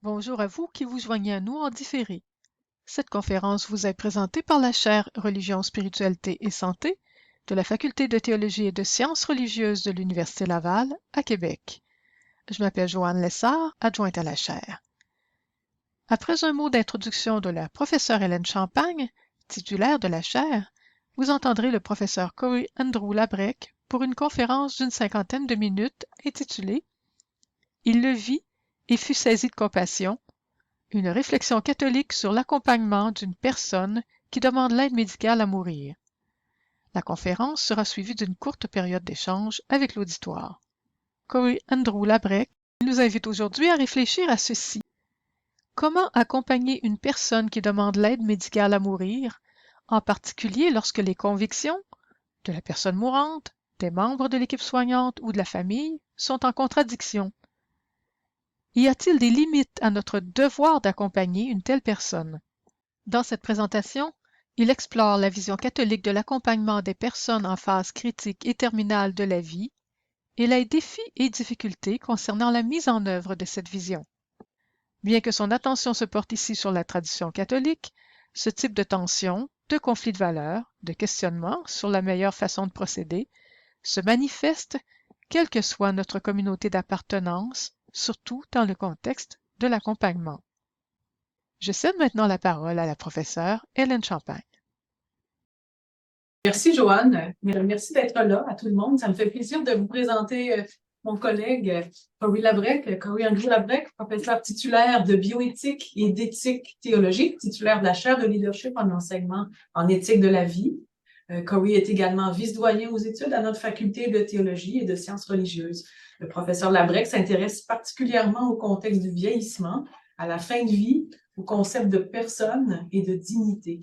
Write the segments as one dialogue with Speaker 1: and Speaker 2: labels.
Speaker 1: Bonjour à vous qui vous joignez à nous en différé. Cette conférence vous est présentée par la chaire Religion, Spiritualité et Santé de la Faculté de théologie et de sciences religieuses de l'Université Laval à Québec. Je m'appelle Joanne Lessard, adjointe à la chaire. Après un mot d'introduction de la professeure Hélène Champagne, titulaire de la chaire, vous entendrez le professeur Corey Andrew Labrec pour une conférence d'une cinquantaine de minutes intitulée « Il le vit et fut saisi de compassion ». Une réflexion catholique sur l'accompagnement d'une personne qui demande l'aide médicale à mourir. La conférence sera suivie d'une courte période d'échange avec l'auditoire. Corey Andrew Labrec nous invite aujourd'hui à réfléchir à ceci. Comment accompagner une personne qui demande l'aide médicale à mourir, en particulier lorsque les convictions de la personne mourante, des membres de l'équipe soignante ou de la famille sont en contradiction? Y a-t-il des limites à notre devoir d'accompagner une telle personne? Dans cette présentation, il explore la vision catholique de l'accompagnement des personnes en phase critique et terminale de la vie et les défis et difficultés concernant la mise en œuvre de cette vision. Bien que son attention se porte ici sur la tradition catholique, ce type de tension, de conflit de valeurs, de questionnement sur la meilleure façon de procéder, se manifeste quelle que soit notre communauté d'appartenance, surtout dans le contexte de l'accompagnement. Je cède maintenant la parole à la professeure Hélène Champagne.
Speaker 2: Merci, Joanne. Merci d'être là à tout le monde. Ça me fait plaisir de vous présenter mon collègue Corey Labrec, Corey Andrew Labrec, professeur titulaire de bioéthique et d'éthique théologique, titulaire de la chaire de leadership en enseignement en éthique de la vie. Corey est également vice-doyen aux études à notre faculté de théologie et de sciences religieuses. Le professeur Labrec s'intéresse particulièrement au contexte du vieillissement, à la fin de vie, au concept de personne et de dignité.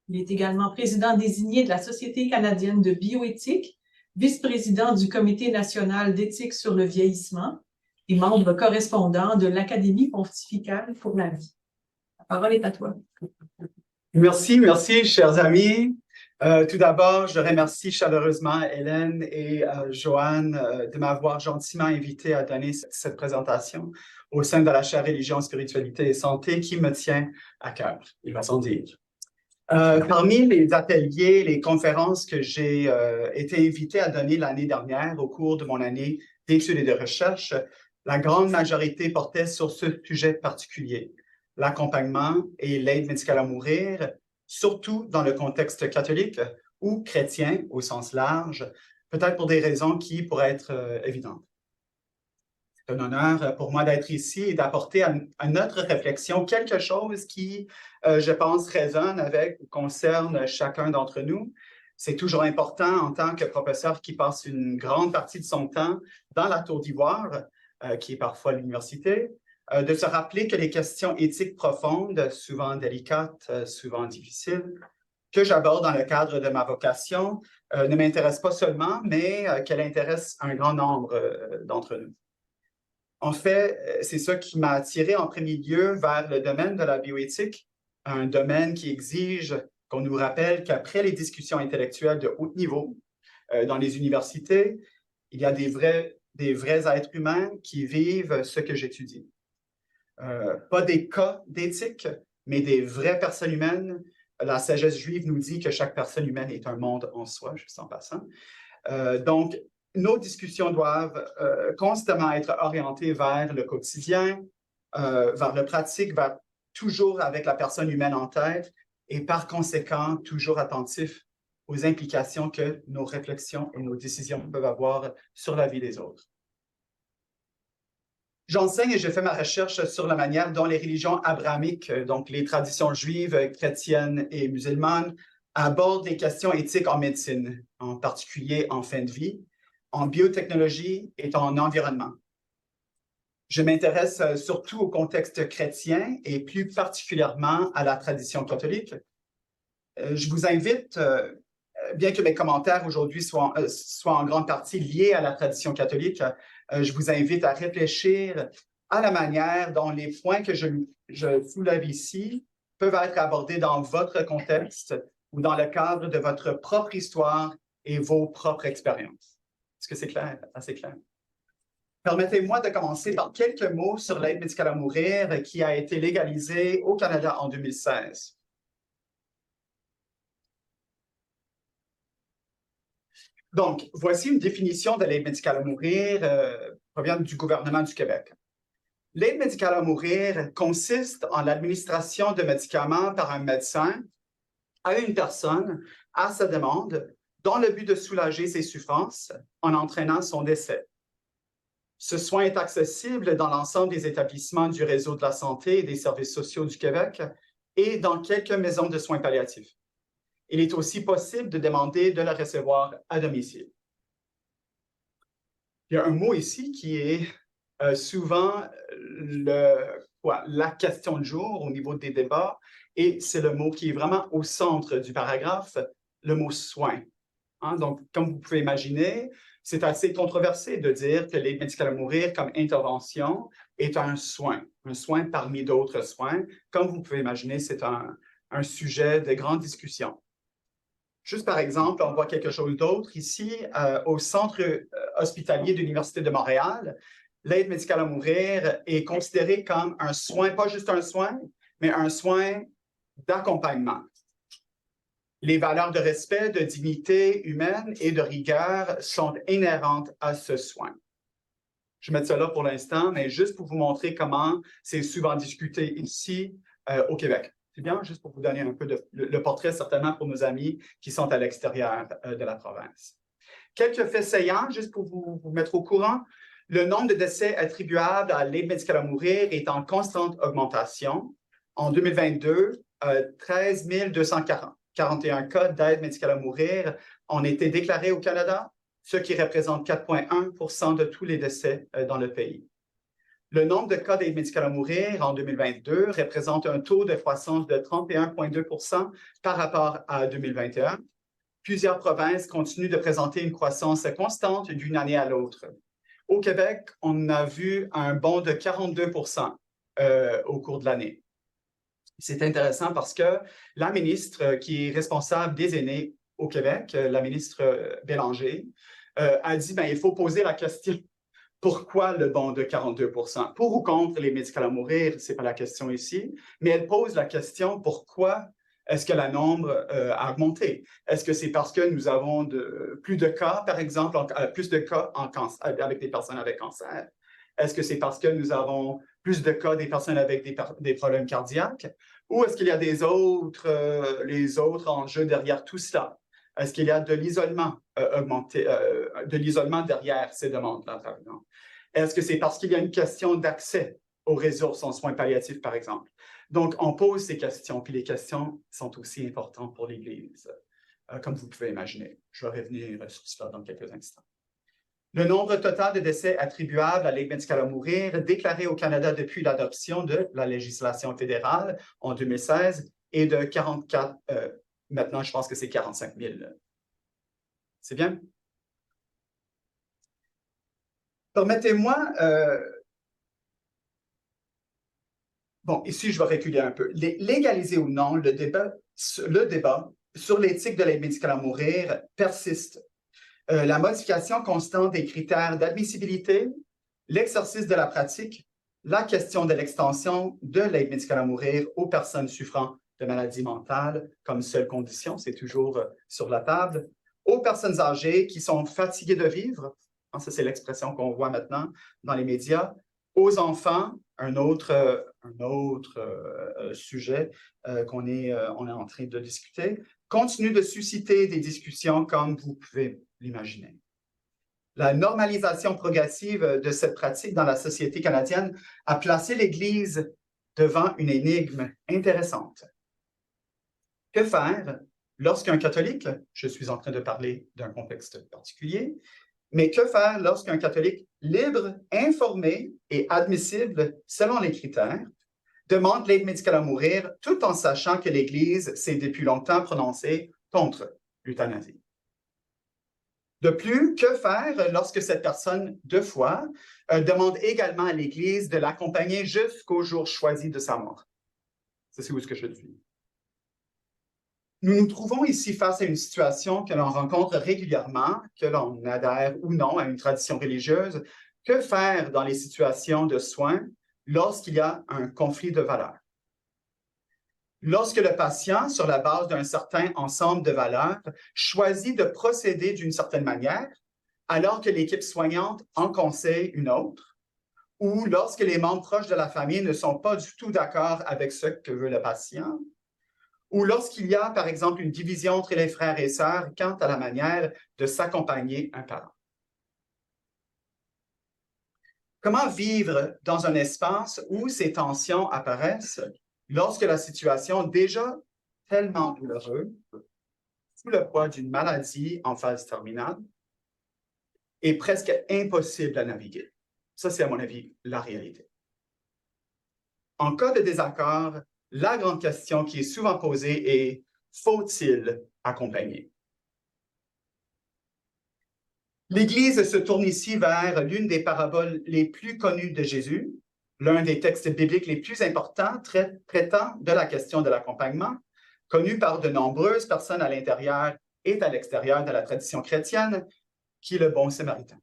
Speaker 2: Il est également président désigné de la Société canadienne de bioéthique, vice-président du Comité national d'éthique sur le vieillissement et membre correspondant de l'Académie pontificale pour la vie. La parole est à toi.
Speaker 3: Merci, chers amis. Tout d'abord, je remercie chaleureusement Hélène et Joanne de m'avoir gentiment invité à donner cette présentation au sein de la chaire Religion, Spiritualité et Santé qui me tient à cœur, il va sans dire. Parmi les ateliers, les conférences que j'ai été invité à donner l'année dernière au cours de mon année d'études et de recherche, la grande majorité portait sur ce sujet particulier, l'accompagnement et l'aide médicale à mourir, surtout dans le contexte catholique ou chrétien au sens large, peut-être pour des raisons qui pourraient être évidentes. C'est un honneur pour moi d'être ici et d'apporter à notre réflexion quelque chose qui, je pense, résonne avec ou concerne chacun d'entre nous. C'est toujours important en tant que professeur qui passe une grande partie de son temps dans la Tour d'Ivoire, qui est parfois l'université, de se rappeler que les questions éthiques profondes, souvent délicates, souvent difficiles, que j'aborde dans le cadre de ma vocation, ne m'intéressent pas seulement, mais qu'elles intéressent un grand nombre d'entre nous. En fait, c'est ça qui m'a attiré en premier lieu vers le domaine de la bioéthique, un domaine qui exige qu'on nous rappelle qu'après les discussions intellectuelles de haut niveau dans les universités, il y a des vrais êtres humains qui vivent ce que j'étudie. Pas des cas d'éthique, mais des vraies personnes humaines. La sagesse juive nous dit que chaque personne humaine est un monde en soi, juste en passant. Donc, nos discussions doivent constamment être orientées vers le quotidien, vers le pratique, vers toujours avec la personne humaine en tête et par conséquent, toujours attentif aux implications que nos réflexions et nos décisions peuvent avoir sur la vie des autres. J'enseigne et je fais ma recherche sur la manière dont les religions abrahamiques, donc les traditions juives, chrétiennes et musulmanes, abordent les questions éthiques en médecine, en particulier en fin de vie, en biotechnologie et en environnement. Je m'intéresse surtout au contexte chrétien et plus particulièrement à la tradition catholique. Je vous invite, bien que mes commentaires aujourd'hui soient en grande partie liés à la tradition catholique, je vous invite à réfléchir à la manière dont les points que je soulève ici peuvent être abordés dans votre contexte ou dans le cadre de votre propre histoire et vos propres expériences. Est-ce que c'est clair? Assez clair. Permettez-moi de commencer par quelques mots sur l'aide médicale à mourir qui a été légalisée au Canada en 2016. Donc, voici une définition de l'aide médicale à mourir provient du gouvernement du Québec. L'aide médicale à mourir consiste en l'administration de médicaments par un médecin à une personne à sa demande dans le but de soulager ses souffrances en entraînant son décès. Ce soin est accessible dans l'ensemble des établissements du réseau de la santé et des services sociaux du Québec et dans quelques maisons de soins palliatifs. Il est aussi possible de demander de le recevoir à domicile. Il y a un mot ici qui est souvent la question du jour au niveau des débats, et c'est le mot qui est vraiment au centre du paragraphe, le mot soin. Hein? Donc, comme vous pouvez imaginer, c'est assez controversé de dire que l'aide médicale à mourir comme intervention est un soin parmi d'autres soins. Comme vous pouvez imaginer, c'est un sujet de grande discussion. Juste par exemple, on voit quelque chose d'autre ici, au centre hospitalier de l'Université de Montréal, l'aide médicale à mourir est considérée comme un soin, pas juste un soin, mais un soin d'accompagnement. Les valeurs de respect, de dignité humaine et de rigueur sont inhérentes à ce soin. Je mets ça là pour l'instant, mais juste pour vous montrer comment c'est souvent discuté ici au Québec. C'est bien, juste pour vous donner un peu le portrait, certainement pour nos amis qui sont à l'extérieur de la province. Quelques faits saillants, juste pour vous mettre au courant. Le nombre de décès attribuables à l'aide médicale à mourir est en constante augmentation. En 2022, 13 241 cas d'aide médicale à mourir ont été déclarés au Canada, ce qui représente 4,1 % de tous les décès dans le pays. Le nombre de cas d'aide médicale à mourir en 2022 représente un taux de croissance de 31,2 % par rapport à 2021. Plusieurs provinces continuent de présenter une croissance constante d'une année à l'autre. Au Québec, on a vu un bond de 42 % au cours de l'année. C'est intéressant parce que la ministre qui est responsable des aînés au Québec, la ministre Bélanger, a dit il faut poser la question pourquoi le bond de 42 %? Pour ou contre les médicaments à mourir, ce n'est pas la question ici, mais elle pose la question pourquoi est-ce que le nombre a augmenté? Est-ce que c'est parce que nous avons plus de cas, par exemple, plus de cas avec des personnes avec cancer? Est-ce que c'est parce que nous avons plus de cas des personnes avec des problèmes cardiaques? Ou est-ce qu'il y a les autres enjeux derrière tout cela? Est-ce qu'il y a de l'isolement de l'isolement derrière ces demandes-là, par exemple? Est-ce que c'est parce qu'il y a une question d'accès aux ressources en soins palliatifs, par exemple? Donc, on pose ces questions, puis les questions sont aussi importantes pour l'Église, comme vous pouvez imaginer. Je vais revenir sur cela dans quelques instants. Le nombre total de décès attribuables à l'aide médicale à mourir déclarés au Canada depuis l'adoption de la législation fédérale en 2016 est de 44, maintenant je pense que c'est 45 000. C'est bien? Permettez-moi, bon, ici je vais reculer un peu. Légaliser ou non, le débat sur l'éthique de l'aide médicale à mourir persiste. La modification constante des critères d'admissibilité, l'exercice de la pratique, la question de l'extension de l'aide médicale à mourir aux personnes souffrant de maladies mentales comme seule condition, c'est toujours sur la table, aux personnes âgées qui sont fatiguées de vivre, ça c'est l'expression qu'on voit maintenant dans les médias, aux enfants, un autre sujet qu'on est en train de discuter, continue de susciter des discussions comme vous pouvez l'imaginer. La normalisation progressive de cette pratique dans la société canadienne a placé l'Église devant une énigme intéressante. Que faire lorsqu'un catholique, je suis en train de parler d'un contexte particulier, mais que faire lorsqu'un catholique libre, informé et admissible selon les critères demande l'aide médicale à mourir tout en sachant que l'Église s'est depuis longtemps prononcée contre l'euthanasie? De plus, que faire lorsque cette personne de foi demande également à l'Église de l'accompagner jusqu'au jour choisi de sa mort? C'est où est-ce que je suis. Nous nous trouvons ici face à une situation que l'on rencontre régulièrement, que l'on adhère ou non à une tradition religieuse, Que faire dans les situations de soins lorsqu'il y a un conflit de valeurs? Lorsque le patient, sur la base d'un certain ensemble de valeurs, choisit de procéder d'une certaine manière, alors que l'équipe soignante en conseille une autre, ou lorsque les membres proches de la famille ne sont pas du tout d'accord avec ce que veut le patient, ou lorsqu'il y a, par exemple, une division entre les frères et sœurs quant à la manière de s'accompagner un parent. Comment vivre dans un espace où ces tensions apparaissent lorsque la situation déjà tellement douloureuse, sous le poids d'une maladie en phase terminale, est presque impossible à naviguer? Ça, c'est à mon avis la réalité. En cas de désaccord, la grande question qui est souvent posée est: faut-il accompagner? L'Église se tourne ici vers l'une des paraboles les plus connues de Jésus, l'un des textes bibliques les plus importants traitant de la question de l'accompagnement, connu par de nombreuses personnes à l'intérieur et à l'extérieur de la tradition chrétienne, qui est le bon Samaritain.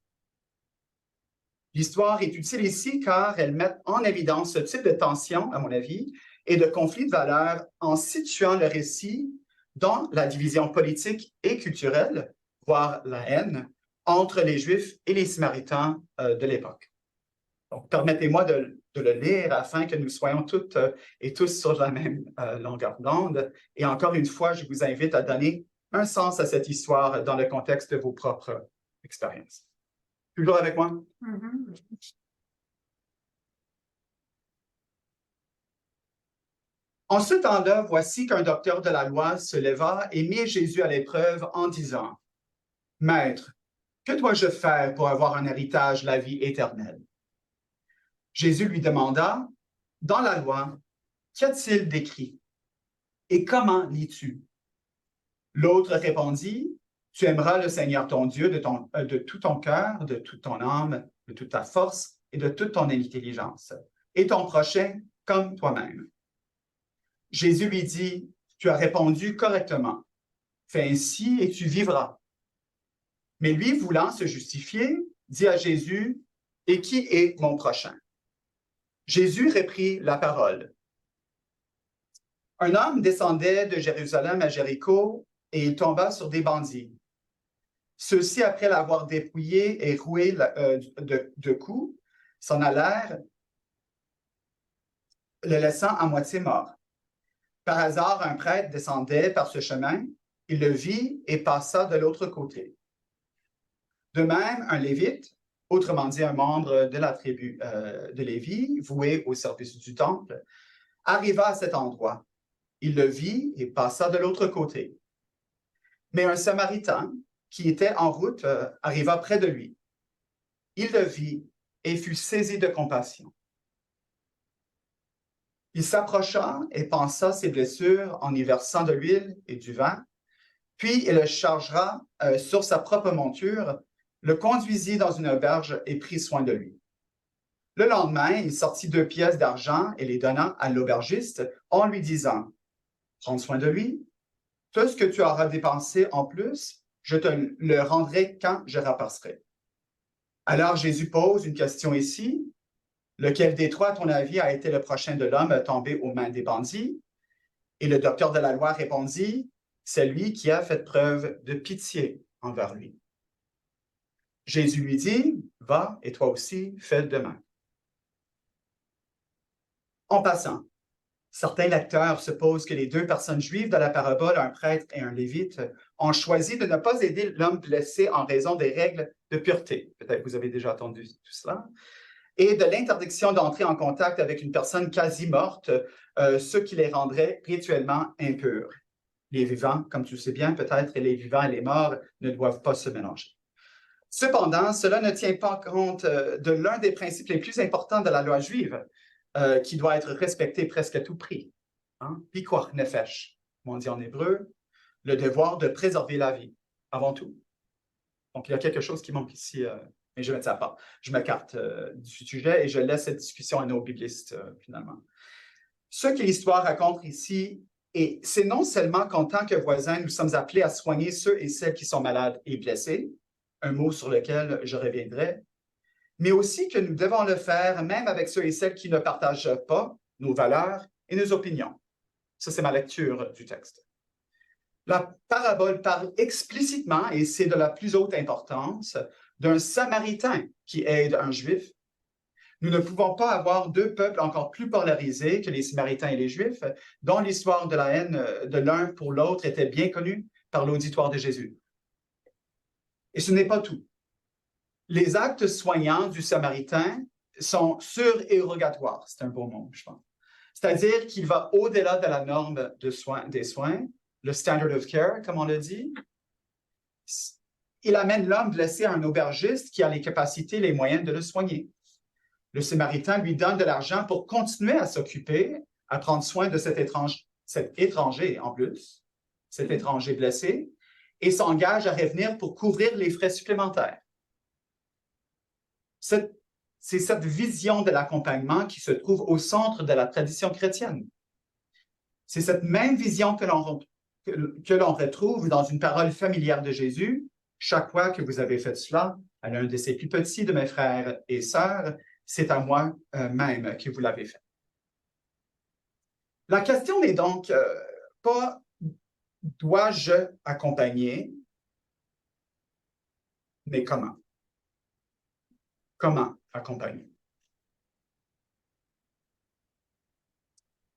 Speaker 3: L'histoire est utile ici car elle met en évidence ce type de tension, à mon avis, et de conflit de valeurs en situant le récit dans la division politique et culturelle, voire la haine, entre les Juifs et les Samaritains de l'époque. Donc, permettez-moi de le lire afin que nous soyons toutes et tous sur la même longueur d'onde. Et encore une fois, je vous invite à donner un sens à cette histoire dans le contexte de vos propres expériences. Toujours avec moi? En ce temps-là, voici qu'un docteur de la loi se leva et mit Jésus à l'épreuve en disant: « Maître, que dois-je faire pour avoir un héritage, la vie éternelle? » Jésus lui demanda: « Dans la loi, qu'y a-t-il d'écrit? Et comment lis-tu? » L'autre répondit: « Tu aimeras le Seigneur ton Dieu de tout ton cœur, de toute ton âme, de toute ta force et de toute ton intelligence, et ton prochain comme toi-même. » Jésus lui dit: « Tu as répondu correctement. Fais ainsi et tu vivras. » Mais lui, voulant se justifier, dit à Jésus: « Et qui est mon prochain? » Jésus reprit la parole. Un homme descendait de Jérusalem à Jéricho et il tomba sur des bandits. Ceux-ci, après l'avoir dépouillé et roué de coups, s'en allèrent, le laissant à moitié mort. Par hasard, un prêtre descendait par ce chemin, il le vit et passa de l'autre côté. De même, un lévite, autrement dit un membre de la tribu de Lévi, voué au service du temple, arriva à cet endroit. Il le vit et passa de l'autre côté. Mais un Samaritain, qui était en route, arriva près de lui. Il le vit et fut saisi de compassion. Il s'approcha et pansa ses blessures en y versant de l'huile et du vin, puis il le chargera sur sa propre monture, le conduisit dans une auberge et prit soin de lui. Le lendemain, il sortit 2 pièces d'argent et les donna à l'aubergiste en lui disant: « Prends soin de lui. Tout ce que tu auras dépensé en plus, je te le rendrai quand je rapasserai. » Alors Jésus pose une question ici. Lequel des trois, à ton avis, a été le prochain de l'homme tombé aux mains des bandits? Et le docteur de la loi répondit: c'est lui qui a fait preuve de pitié envers lui. Jésus lui dit: va et toi aussi, fais de même. En passant, certains lecteurs supposent que les 2 personnes juives de la parabole, un prêtre et un lévite, ont choisi de ne pas aider l'homme blessé en raison des règles de pureté. Peut-être que vous avez déjà entendu tout cela. Et de l'interdiction d'entrer en contact avec une personne quasi morte, ce qui les rendrait rituellement impurs. Les vivants, comme tu le sais bien, peut-être, et les vivants et les morts ne doivent pas se mélanger. Cependant, cela ne tient pas compte de l'un des principes les plus importants de la loi juive, qui doit être respecté presque à tout prix. Pikuach nefesh, comme on dit en hébreu, le devoir de préserver la vie, avant tout. Donc, il y a quelque chose qui manque ici, mais je ne mets ça pas. Je m'écarte du sujet et je laisse cette discussion à nos biblistes, finalement. Ce que l'histoire raconte ici, et c'est non seulement qu'en tant que voisins, nous sommes appelés à soigner ceux et celles qui sont malades et blessés, un mot sur lequel je reviendrai, mais aussi que nous devons le faire même avec ceux et celles qui ne partagent pas nos valeurs et nos opinions. Ça, c'est ma lecture du texte. La parabole parle explicitement, et c'est de la plus haute importance, d'un Samaritain qui aide un Juif. Nous ne pouvons pas avoir deux peuples encore plus polarisés que les Samaritains et les Juifs, dont l'histoire de la haine de l'un pour l'autre était bien connue par l'auditoire de Jésus. Et ce n'est pas tout. Les actes soignants du Samaritain sont surérogatoires, c'est un beau mot, je pense. C'est-à-dire qu'il va au-delà de la norme des soins, le standard of care, comme on le dit. Il amène l'homme blessé à un aubergiste qui a les capacités, les moyens de le soigner. Le Samaritain lui donne de l'argent pour continuer à s'occuper, à prendre soin de cet étranger en plus, cet étranger blessé, et s'engage à revenir pour couvrir les frais supplémentaires. C'est cette vision de l'accompagnement qui se trouve au centre de la tradition chrétienne. C'est cette même vision que l'on retrouve dans une parole familière de Jésus. Chaque fois que vous avez fait cela à l'un de ces plus petits de mes frères et sœurs, c'est à moi même que vous l'avez fait. La question n'est donc pas dois-je accompagner, mais comment? Comment accompagner?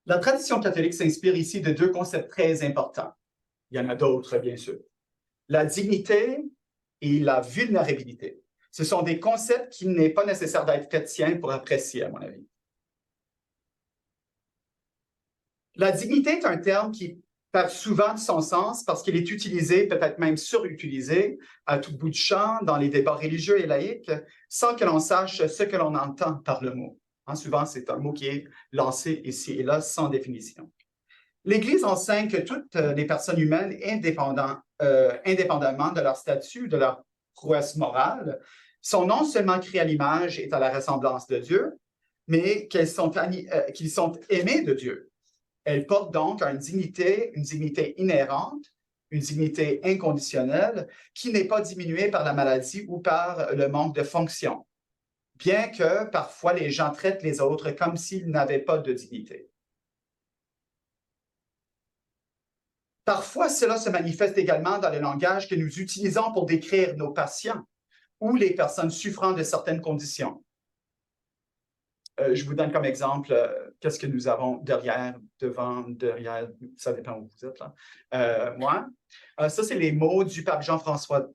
Speaker 3: La tradition catholique s'inspire ici de deux concepts très importants. Il y en a d'autres, bien sûr. La dignité et la vulnérabilité. Ce sont des concepts qu'il n'est pas nécessaire d'être chrétien pour apprécier, à mon avis. La dignité est un terme qui perd souvent de son sens parce qu'il est utilisé, peut-être même surutilisé, à tout bout de champ dans les débats religieux et laïques, sans que l'on sache ce que l'on entend par le mot. Souvent, c'est un mot qui est lancé ici et là sans définition. L'Église enseigne que toutes les personnes humaines, indépendamment de leur statut, de leur prouesse morale, sont non seulement créées à l'image et à la ressemblance de Dieu, mais qu'ils sont aimés de Dieu. Elles portent donc une dignité inhérente, une dignité inconditionnelle, qui n'est pas diminuée par la maladie ou par le manque de fonction, bien que parfois les gens traitent les autres comme s'ils n'avaient pas de dignité. Parfois, cela se manifeste également dans le langage que nous utilisons pour décrire nos patients ou les personnes souffrant de certaines conditions. Je vous donne comme exemple qu'est-ce que nous avons derrière, ça dépend où vous êtes là. Moi, ça c'est les mots du pape Jean-François,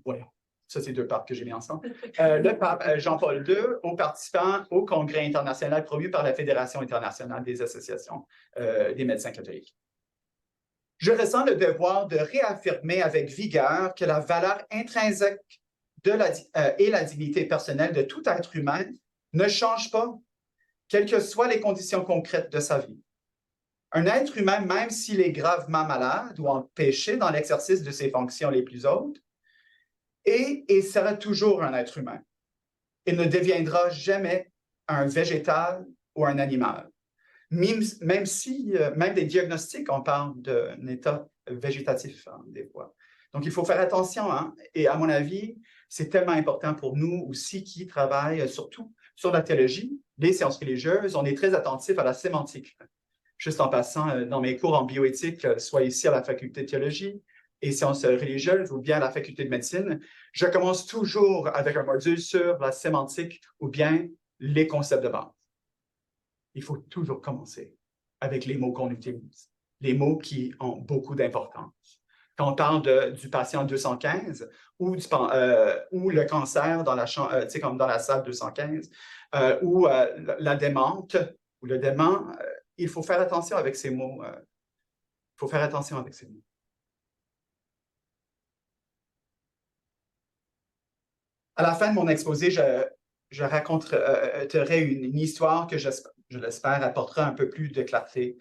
Speaker 3: voyons, ça c'est deux papes que j'ai mis ensemble. Le pape Jean-Paul II aux participants au congrès international promu par la Fédération internationale des associations des médecins catholiques. Je ressens le devoir de réaffirmer avec vigueur que la valeur intrinsèque et la dignité personnelle de tout être humain ne change pas, quelles que soient les conditions concrètes de sa vie. Un être humain, même s'il est gravement malade ou empêché dans l'exercice de ses fonctions les plus hautes, est et sera toujours un être humain. Il ne deviendra jamais un végétal ou un animal. Même des diagnostics, on parle d'un état végétatif des fois. Donc, il faut faire attention. Et à mon avis, c'est tellement important pour nous aussi qui travaillent surtout sur la théologie, les sciences religieuses. On est très attentif à la sémantique. Juste en passant, dans mes cours en bioéthique, soit ici à la faculté de théologie et sciences religieuses ou bien à la faculté de médecine, je commence toujours avec un module sur la sémantique ou bien les concepts de base. Il faut toujours commencer avec les mots qu'on utilise, les mots qui ont beaucoup d'importance. Quand on parle du patient 215 ou le cancer dans comme dans la salle 215 ou la démente ou le dément, il faut faire attention avec ces mots. Il faut faire attention avec ces mots. À la fin de mon exposé, je raconterai une histoire que je l'espère apportera un peu plus de clarté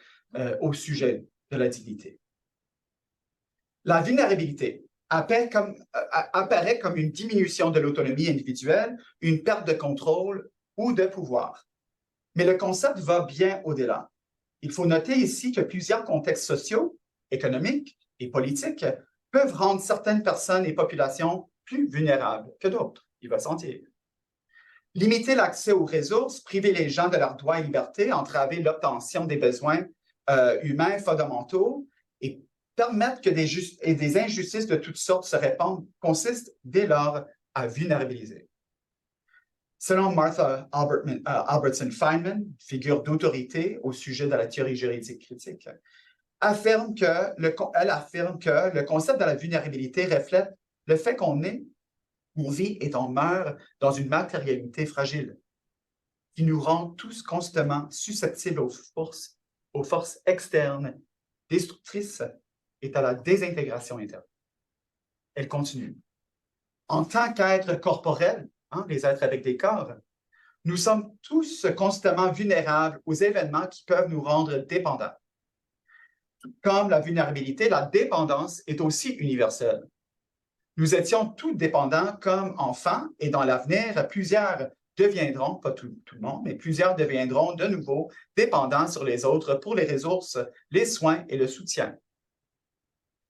Speaker 3: au sujet de la dignité. La vulnérabilité apparaît comme une diminution de l'autonomie individuelle, une perte de contrôle ou de pouvoir. Mais le concept va bien au-delà. Il faut noter ici que plusieurs contextes sociaux, économiques et politiques peuvent rendre certaines personnes et populations plus vulnérables que d'autres. Il va sentir. Limiter l'accès aux ressources, priver les gens de leurs droits et libertés, entraver l'obtention des besoins humains fondamentaux et permettre que des injustices de toutes sortes se répandent consiste dès lors à vulnérabiliser. Selon Martha Albertson Feynman, figure d'autorité au sujet de la théorie juridique critique, elle affirme que le concept de la vulnérabilité reflète le fait qu'on vit et on meurt dans une matérialité fragile qui nous rend tous constamment susceptibles aux forces externes destructrices et à la désintégration interne. Elle continue. En tant qu'êtres corporels, les êtres avec des corps, nous sommes tous constamment vulnérables aux événements qui peuvent nous rendre dépendants. Comme la vulnérabilité, la dépendance est aussi universelle. Nous étions tous dépendants comme enfants et dans l'avenir, plusieurs deviendront, pas tout le monde, mais plusieurs deviendront de nouveau dépendants sur les autres pour les ressources, les soins et le soutien.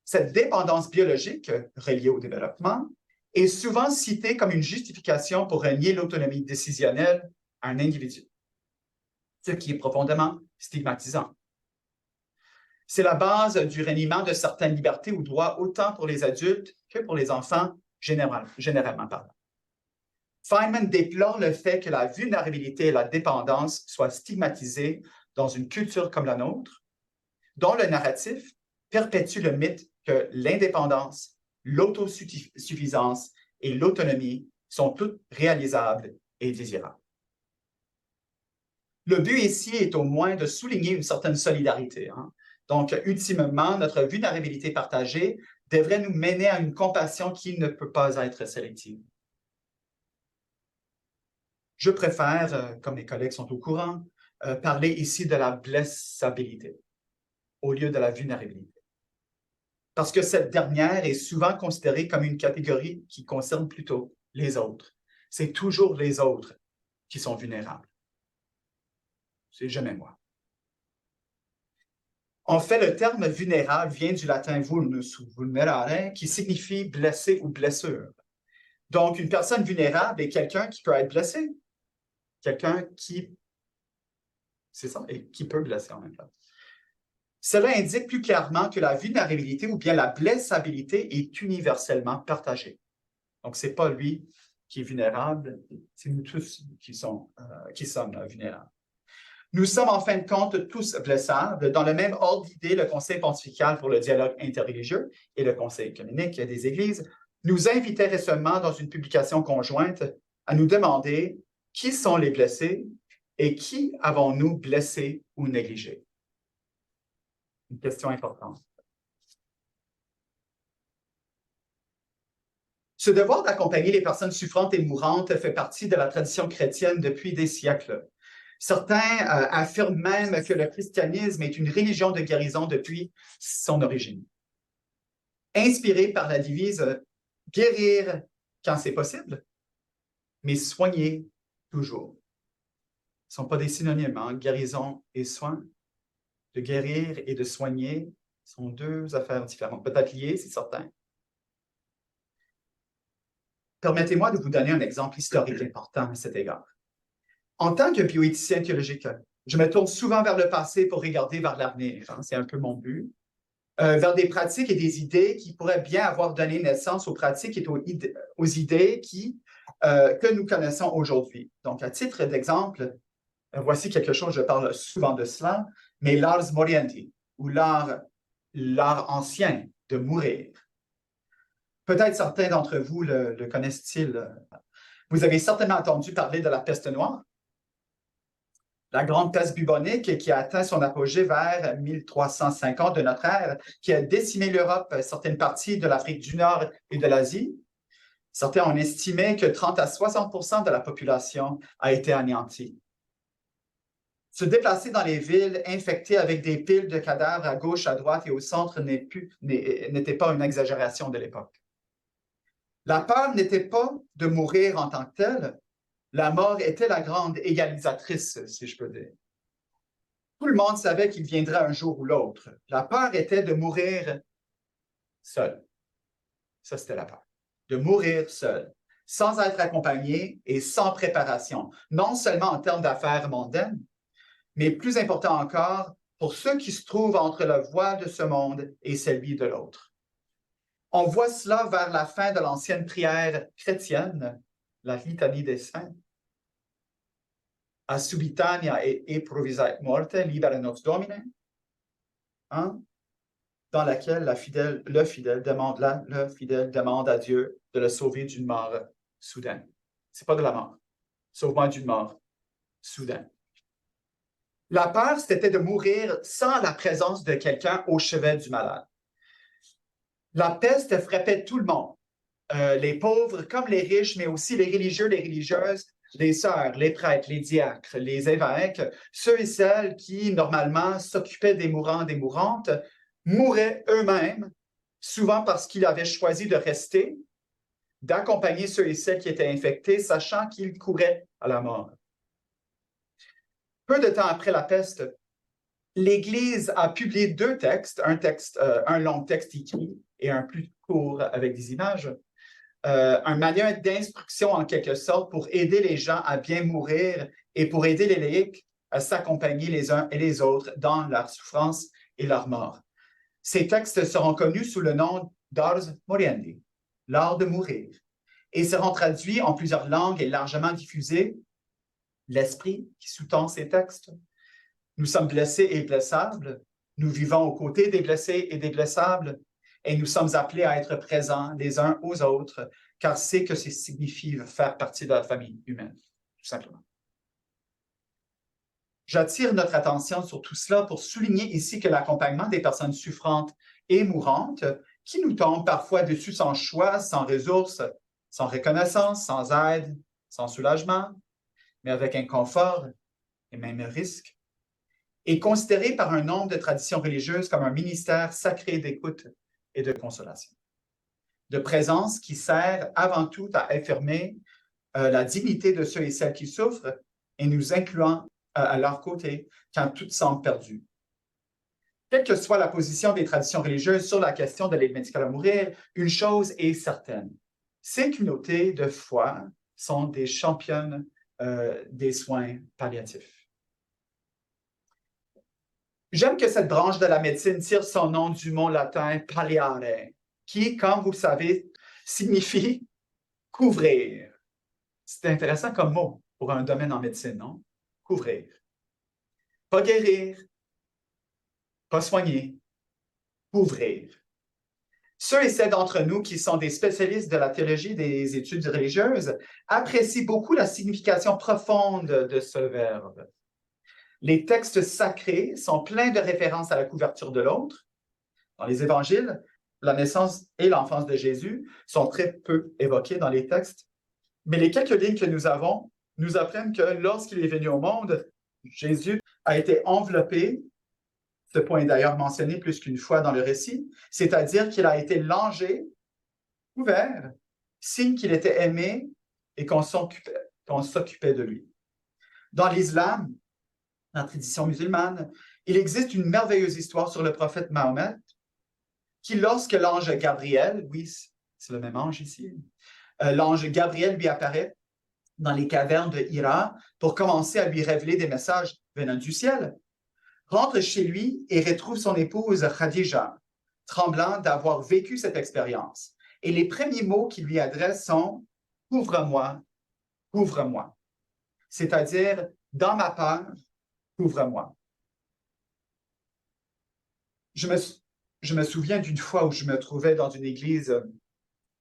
Speaker 3: Cette dépendance biologique reliée au développement est souvent citée comme une justification pour renier l'autonomie décisionnelle à un individu, ce qui est profondément stigmatisant. C'est la base du reniement de certaines libertés ou droits autant pour les adultes que pour les enfants, généralement parlant. Feynman déplore le fait que la vulnérabilité et la dépendance soient stigmatisées dans une culture comme la nôtre, dont le narratif perpétue le mythe que l'indépendance, l'autosuffisance et l'autonomie sont toutes réalisables et désirables. Le but ici est au moins de souligner une certaine solidarité. Donc, ultimement, notre vulnérabilité partagée devrait nous mener à une compassion qui ne peut pas être sélective. Je préfère, comme mes collègues sont au courant, parler ici de la blessabilité au lieu de la vulnérabilité. Parce que cette dernière est souvent considérée comme une catégorie qui concerne plutôt les autres. C'est toujours les autres qui sont vulnérables. C'est jamais moi. En fait, le terme vulnérable vient du latin vulnus ou vulnerare, qui signifie blessé ou blessure. Donc, une personne vulnérable est quelqu'un qui peut être blessé, quelqu'un qui, c'est ça, et qui peut blesser en même temps. Cela indique plus clairement que la vulnérabilité ou bien la blessabilité est universellement partagée. Donc, ce n'est pas lui qui est vulnérable, c'est nous tous qui sommes vulnérables. Nous sommes en fin de compte tous blessables. Dans le même ordre d'idée, le Conseil pontifical pour le dialogue interreligieux et le Conseil œcuménique des Églises nous invitaient récemment dans une publication conjointe à nous demander qui sont les blessés et qui avons-nous blessés ou négligés. Une question importante. Ce devoir d'accompagner les personnes souffrantes et mourantes fait partie de la tradition chrétienne depuis des siècles. Certains affirment même que le christianisme est une religion de guérison depuis son origine. Inspiré par la devise « guérir quand c'est possible », mais soigner toujours. Ce ne sont pas des synonymes, guérison et soin. De guérir et de soigner sont deux affaires différentes, peut-être liées, c'est certain. Permettez-moi de vous donner un exemple historique important à cet égard. En tant que bioéthicien théologique, je me tourne souvent vers le passé pour regarder vers l'avenir, c'est un peu mon but, vers des pratiques et des idées qui pourraient bien avoir donné naissance aux pratiques et aux idées que nous connaissons aujourd'hui. Donc, à titre d'exemple, voici quelque chose, je parle souvent de cela, mais l'ars moriendi, ou l'art ancien de mourir. Peut-être certains d'entre vous le connaissent-ils. Vous avez certainement entendu parler de la peste noire, la grande peste bubonique qui a atteint son apogée vers 1350 de notre ère, qui a décimé l'Europe, certaines parties de l'Afrique du Nord et de l'Asie. Certains ont estimé que 30 à 60% de la population a été anéantie. Se déplacer dans les villes infectées avec des piles de cadavres à gauche, à droite et au centre n'était pas une exagération de l'époque. La peur n'était pas de mourir en tant que telle. La mort était la grande égalisatrice, si je peux dire. Tout le monde savait qu'il viendrait un jour ou l'autre. La peur était de mourir seul. Ça, c'était la peur. De mourir seul. sans être accompagné et sans préparation, non seulement en termes d'affaires mondaines, mais plus important encore, pour ceux qui se trouvent entre la voie de ce monde et celui de l'autre. On voit cela vers la fin de l'ancienne prière chrétienne, la litanie des saints. A subitania et improvisat morte, libera nos Domine, hein? Dans laquelle le fidèle demande à Dieu de le sauver d'une mort soudaine. Ce n'est pas de la mort. Sauve-moi d'une mort soudaine. La peur, c'était de mourir sans la présence de quelqu'un au chevet du malade. La peste frappait tout le monde, les pauvres comme les riches, mais aussi les religieux, les religieuses, les sœurs, les prêtres, les diacres, les évêques, ceux et celles qui, normalement, s'occupaient des mourants, des mourantes, mouraient eux-mêmes, souvent parce qu'ils avaient choisi de rester, d'accompagner ceux et celles qui étaient infectés, sachant qu'ils couraient à la mort. Peu de temps après la peste, l'Église a publié deux textes, un long texte écrit et un plus court avec des images, un manuel d'instruction en quelque sorte pour aider les gens à bien mourir et pour aider les laïcs à s'accompagner les uns et les autres dans leur souffrance et leur mort. Ces textes seront connus sous le nom d'Ars Moriendi, l'art de mourir, et seront traduits en plusieurs langues et largement diffusés. L'esprit qui sous-tend ces textes. Nous sommes blessés et blessables. Nous vivons aux côtés des blessés et des blessables. Et nous sommes appelés à être présents les uns aux autres, car c'est que ça signifie faire partie de la famille humaine, tout simplement. J'attire notre attention sur tout cela pour souligner ici que l'accompagnement des personnes souffrantes et mourantes, qui nous tombent parfois dessus sans choix, sans ressources, sans reconnaissance, sans aide, sans soulagement, mais avec inconfort et même risque, est considéré par un nombre de traditions religieuses comme un ministère sacré d'écoute et de consolation, de présence qui sert avant tout à affirmer la dignité de ceux et celles qui souffrent et nous incluant à leur côté quand tout semble perdu. Quelle que soit la position des traditions religieuses sur la question de l'aide médicale à mourir, une chose est certaine, ces communautés de foi sont des championnes des soins palliatifs. J'aime que cette branche de la médecine tire son nom du mot latin palliare, qui, comme vous le savez, signifie couvrir. C'est intéressant comme mot pour un domaine en médecine, non? Couvrir. Pas guérir, pas soigner, couvrir. Ceux et celles d'entre nous qui sont des spécialistes de la théologie des études religieuses apprécient beaucoup la signification profonde de ce verbe. Les textes sacrés sont pleins de références à la couverture de l'autre. Dans les évangiles, la naissance et l'enfance de Jésus sont très peu évoqués dans les textes, mais les quelques lignes que nous avons nous apprennent que lorsqu'il est venu au monde, Jésus a été enveloppé. Ce point est d'ailleurs mentionné plus qu'une fois dans le récit, c'est-à-dire qu'il a été langé, couvert, signe qu'il était aimé et qu'on s'occupait de lui. Dans l'islam, dans la tradition musulmane, il existe une merveilleuse histoire sur le prophète Mahomet qui, lorsque l'ange Gabriel, oui, c'est le même ange ici, l'ange Gabriel lui apparaît dans les cavernes de Hira pour commencer à lui révéler des messages venant du ciel, rentre chez lui et retrouve son épouse Khadija, tremblant d'avoir vécu cette expérience. Et les premiers mots qu'il lui adresse sont « Couvre-moi, couvre-moi », c'est-à-dire « Dans ma peur, couvre-moi ». Je me souviens d'une fois où je me trouvais dans une église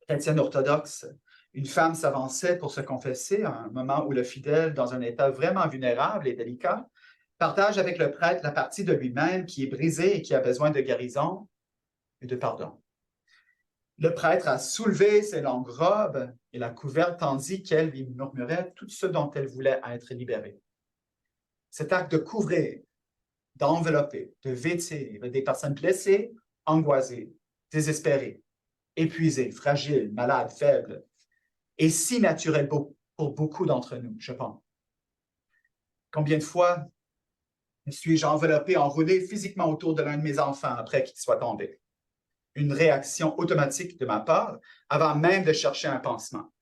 Speaker 3: chrétienne orthodoxe. Une femme s'avançait pour se confesser à un moment où le fidèle, dans un état vraiment vulnérable et délicat, partage avec le prêtre la partie de lui-même qui est brisée et qui a besoin de guérison et de pardon. Le prêtre a soulevé ses longues robes et l'a couverte tandis qu'elle lui murmurait tout ce dont elle voulait être libérée. Cet acte de couvrir, d'envelopper, de vêtir des personnes blessées, angoissées, désespérées, épuisées, fragiles, malades, faibles, est si naturel pour beaucoup d'entre nous, je pense. Combien de fois suis-je enveloppé, enroulé physiquement autour de l'un de mes enfants après qu'il soit tombé? Une réaction automatique de ma part avant même de chercher un pansement.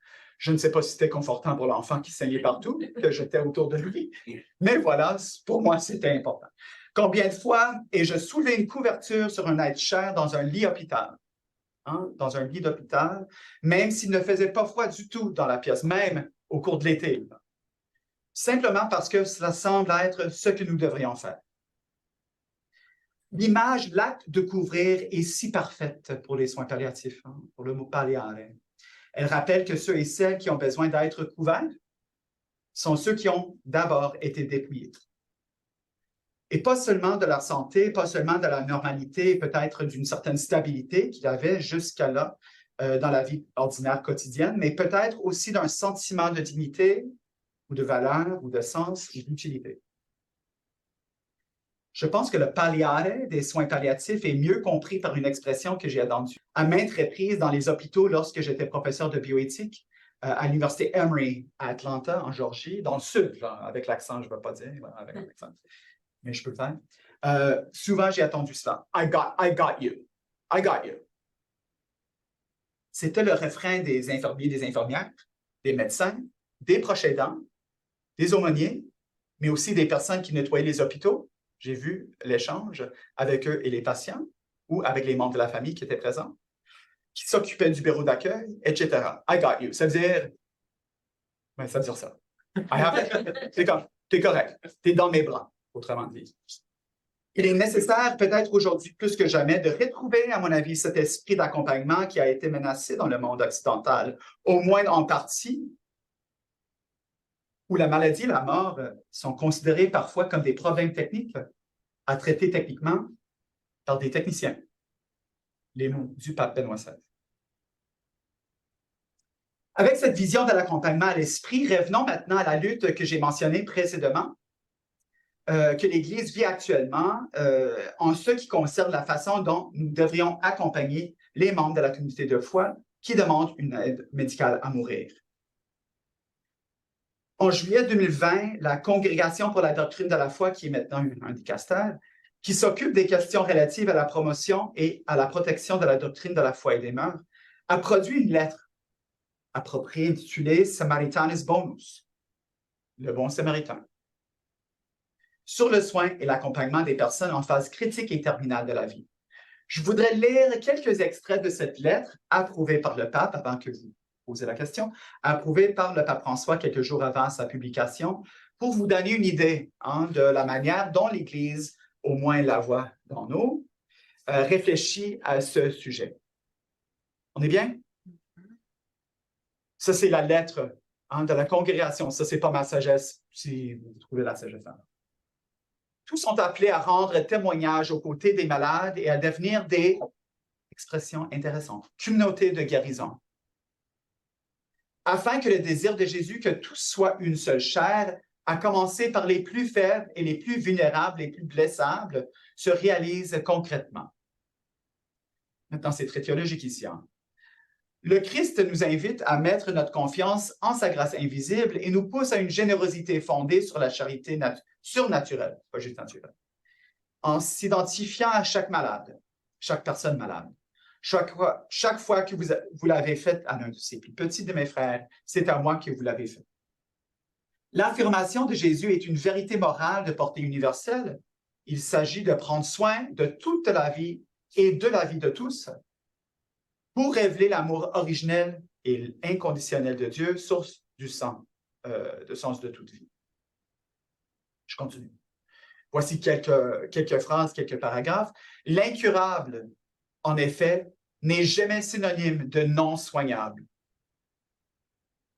Speaker 3: Je ne sais pas si c'était confortant pour l'enfant qui saignait partout, que j'étais autour de lui, mais voilà, pour moi, c'était important. Combien de fois ai-je soulevé une couverture sur un être cher dans un lit hôpital? Dans un lit d'hôpital, même s'il ne faisait pas froid du tout dans la pièce, même au cours de l'été. Simplement parce que cela semble être ce que nous devrions faire. L'image, l'acte de couvrir est si parfaite pour les soins palliatifs, pour le mot palliare. Elle rappelle que ceux et celles qui ont besoin d'être couverts sont ceux qui ont d'abord été dépouillés. Et pas seulement de leur santé, pas seulement de la normalité, peut-être d'une certaine stabilité qu'il avait jusqu'à là dans la vie ordinaire quotidienne, mais peut-être aussi d'un sentiment de dignité ou de valeur ou de sens et d'utilité. Je pense que le palliare des soins palliatifs est mieux compris par une expression que j'ai entendue à maintes reprises dans les hôpitaux lorsque j'étais professeur de bioéthique à l'université Emory à Atlanta, en Géorgie, dans le sud, genre, avec l'accent, je ne vais pas dire, avec l'accent, mais je peux le faire. Souvent, j'ai entendu cela. I got you. I got you. C'était le refrain des infirmiers, des infirmières, des médecins, des proches aidants, des aumôniers, mais aussi des personnes qui nettoyaient les hôpitaux. J'ai vu l'échange avec eux et les patients ou avec les membres de la famille qui étaient présents, qui s'occupaient du bureau d'accueil, etc. I got you. Ça veut dire, ça veut dire ça. T'es correct. T'es dans mes bras, autrement dit. Il est nécessaire, peut-être aujourd'hui plus que jamais, de retrouver, à mon avis, cet esprit d'accompagnement qui a été menacé dans le monde occidental, au moins en partie, où la maladie et la mort sont considérés parfois comme des problèmes techniques à traiter techniquement par des techniciens. Les mots du pape Benoît XVI. Avec cette vision de l'accompagnement à l'esprit, revenons maintenant à la lutte que j'ai mentionnée précédemment, que l'Église vit actuellement en ce qui concerne la façon dont nous devrions accompagner les membres de la communauté de foi qui demandent une aide médicale à mourir. En juillet 2020, la Congrégation pour la doctrine de la foi, qui est maintenant un dicaster, qui s'occupe des questions relatives à la promotion et à la protection de la doctrine de la foi et des mœurs, a produit une lettre appropriée intitulée Samaritanis Bonus, le bon samaritain, sur le soin et l'accompagnement des personnes en phase critique et terminale de la vie. Je voudrais lire quelques extraits de cette lettre approuvée par le pape avant que vous posez la question, approuvée par le pape François quelques jours avant sa publication, pour vous donner une idée de la manière dont l'Église, au moins la voix dans nous, réfléchit à ce sujet. On est bien? Ça, c'est la lettre de la congrégation. Ça, c'est pas ma sagesse, si vous trouvez la sagesse. Tous sont appelés à rendre témoignage aux côtés des malades et à devenir des, expressions intéressantes, communautés de guérison. Afin que le désir de Jésus que tous soient une seule chair, à commencer par les plus faibles et les plus vulnérables, les plus blessables, se réalise concrètement. Maintenant, c'est très théologique ici. Le Christ nous invite à mettre notre confiance en sa grâce invisible et nous pousse à une générosité fondée sur la charité surnaturelle, pas juste naturelle, en s'identifiant à chaque malade, chaque personne malade. Chaque fois que vous l'avez fait à l'un de ces plus petits de mes frères, c'est à moi que vous l'avez fait. L'affirmation de Jésus est une vérité morale de portée universelle. Il s'agit de prendre soin de toute la vie et de la vie de tous pour révéler l'amour originel et inconditionnel de Dieu, source du sens de toute vie. Je continue. Voici quelques phrases, quelques paragraphes. L'incurable, en effet, n'est jamais synonyme de non soignable.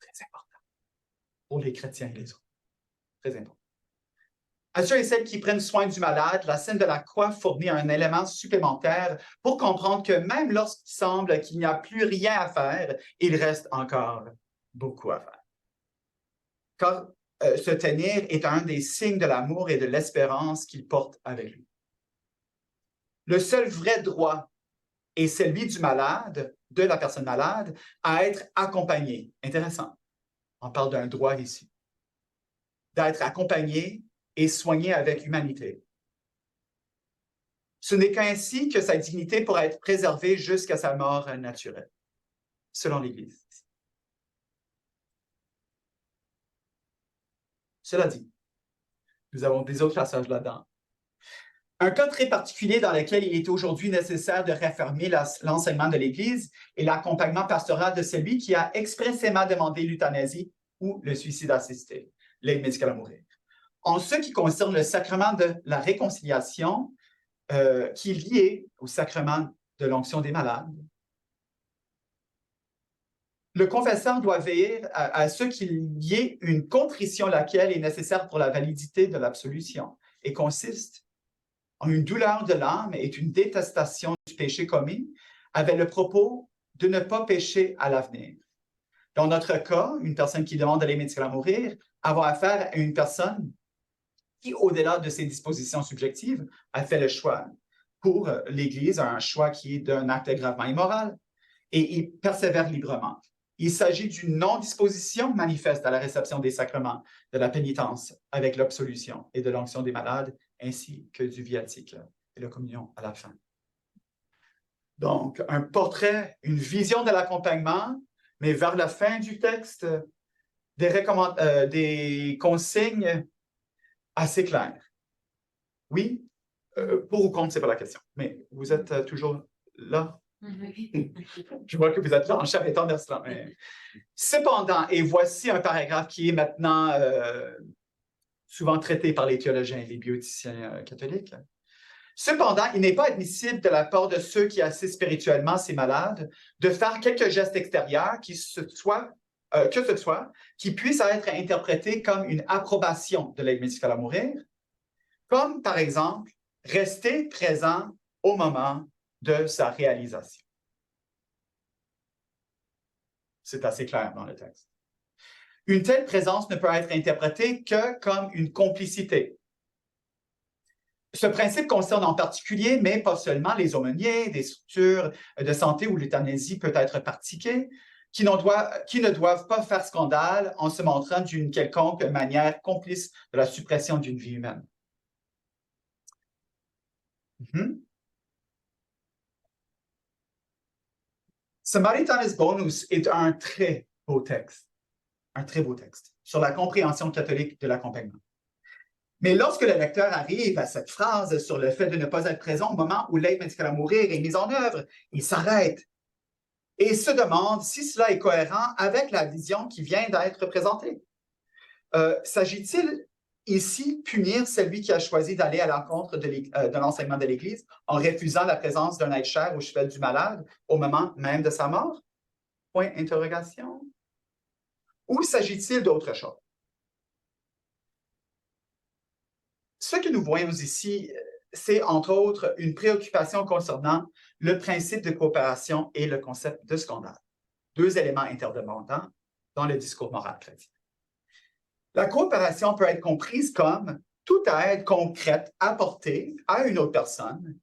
Speaker 3: Très important pour les chrétiens et les autres. Très important. À ceux et celles qui prennent soin du malade, la scène de la croix fournit un élément supplémentaire pour comprendre que même lorsqu'il semble qu'il n'y a plus rien à faire, il reste encore beaucoup à faire. Car se tenir est un des signes de l'amour et de l'espérance qu'il porte avec lui. Le seul vrai droit est celui du malade, de la personne malade, à être accompagné. Intéressant. On parle d'un droit ici. D'être accompagné et soigné avec humanité. Ce n'est qu'ainsi que sa dignité pourra être préservée jusqu'à sa mort naturelle, selon l'Église. Cela dit, nous avons des autres passages là-dedans. Un cas très particulier dans lequel il est aujourd'hui nécessaire de réaffirmer l'enseignement de l'Église est l'accompagnement pastoral de celui qui a expressément demandé l'euthanasie ou le suicide assisté, l'aide médicale à mourir. En ce qui concerne le sacrement de la réconciliation, qui est lié au sacrement de l'onction des malades, le confesseur doit veiller à ce qu'il y ait une contrition laquelle est nécessaire pour la validité de l'absolution et consiste en une douleur de l'âme et une détestation du péché commis avec le propos de ne pas pécher à l'avenir. Dans notre cas, une personne qui demande de l'aide médicale à mourir avoir affaire à une personne qui, au-delà de ses dispositions subjectives, a fait le choix pour l'Église, un choix qui est d'un acte gravement immoral, et il persévère librement. Il s'agit d'une non-disposition manifeste à la réception des sacrements, de la pénitence avec l'absolution et de l'onction des malades, ainsi que du viatique et la communion à la fin. Donc, un portrait, une vision de l'accompagnement, mais vers la fin du texte, des consignes assez claires. Oui, pour ou contre, ce n'est pas la question, mais vous êtes toujours là? Je vois que vous êtes là en chair et tendance. Mais... Cependant, et voici un paragraphe qui est maintenant souvent traité par les théologiens et les bioéthiciens catholiques. Cependant, il n'est pas admissible de la part de ceux qui assistent spirituellement ces malades de faire quelques gestes extérieurs que ce soit, qui puissent être interprétés comme une approbation de l'aide médicale à mourir, comme par exemple rester présent au moment de sa réalisation. C'est assez clair dans le texte. Une telle présence ne peut être interprétée que comme une complicité. Ce principe concerne en particulier, mais pas seulement, les aumôniers, des structures de santé où l'euthanasie peut être pratiquée, qui ne doivent pas faire scandale en se montrant d'une quelconque manière complice de la suppression d'une vie humaine. Samaritanis Bonus est un très beau texte sur la compréhension catholique de l'accompagnement. Mais lorsque le lecteur arrive à cette phrase sur le fait de ne pas être présent au moment où l'aide médicale à mourir est mise en œuvre, il s'arrête et se demande si cela est cohérent avec la vision qui vient d'être présentée. S'agit-il ici punir celui qui a choisi d'aller à l'encontre de l'enseignement de l'Église en refusant la présence d'un être cher au chevet du malade au moment même de sa mort? Point d'interrogation. Ou s'agit-il d'autre chose? Ce que nous voyons ici, c'est entre autres une préoccupation concernant le principe de coopération et le concept de scandale. Deux éléments interdépendants dans le discours moral chrétien. La coopération peut être comprise comme toute aide concrète apportée à une autre personne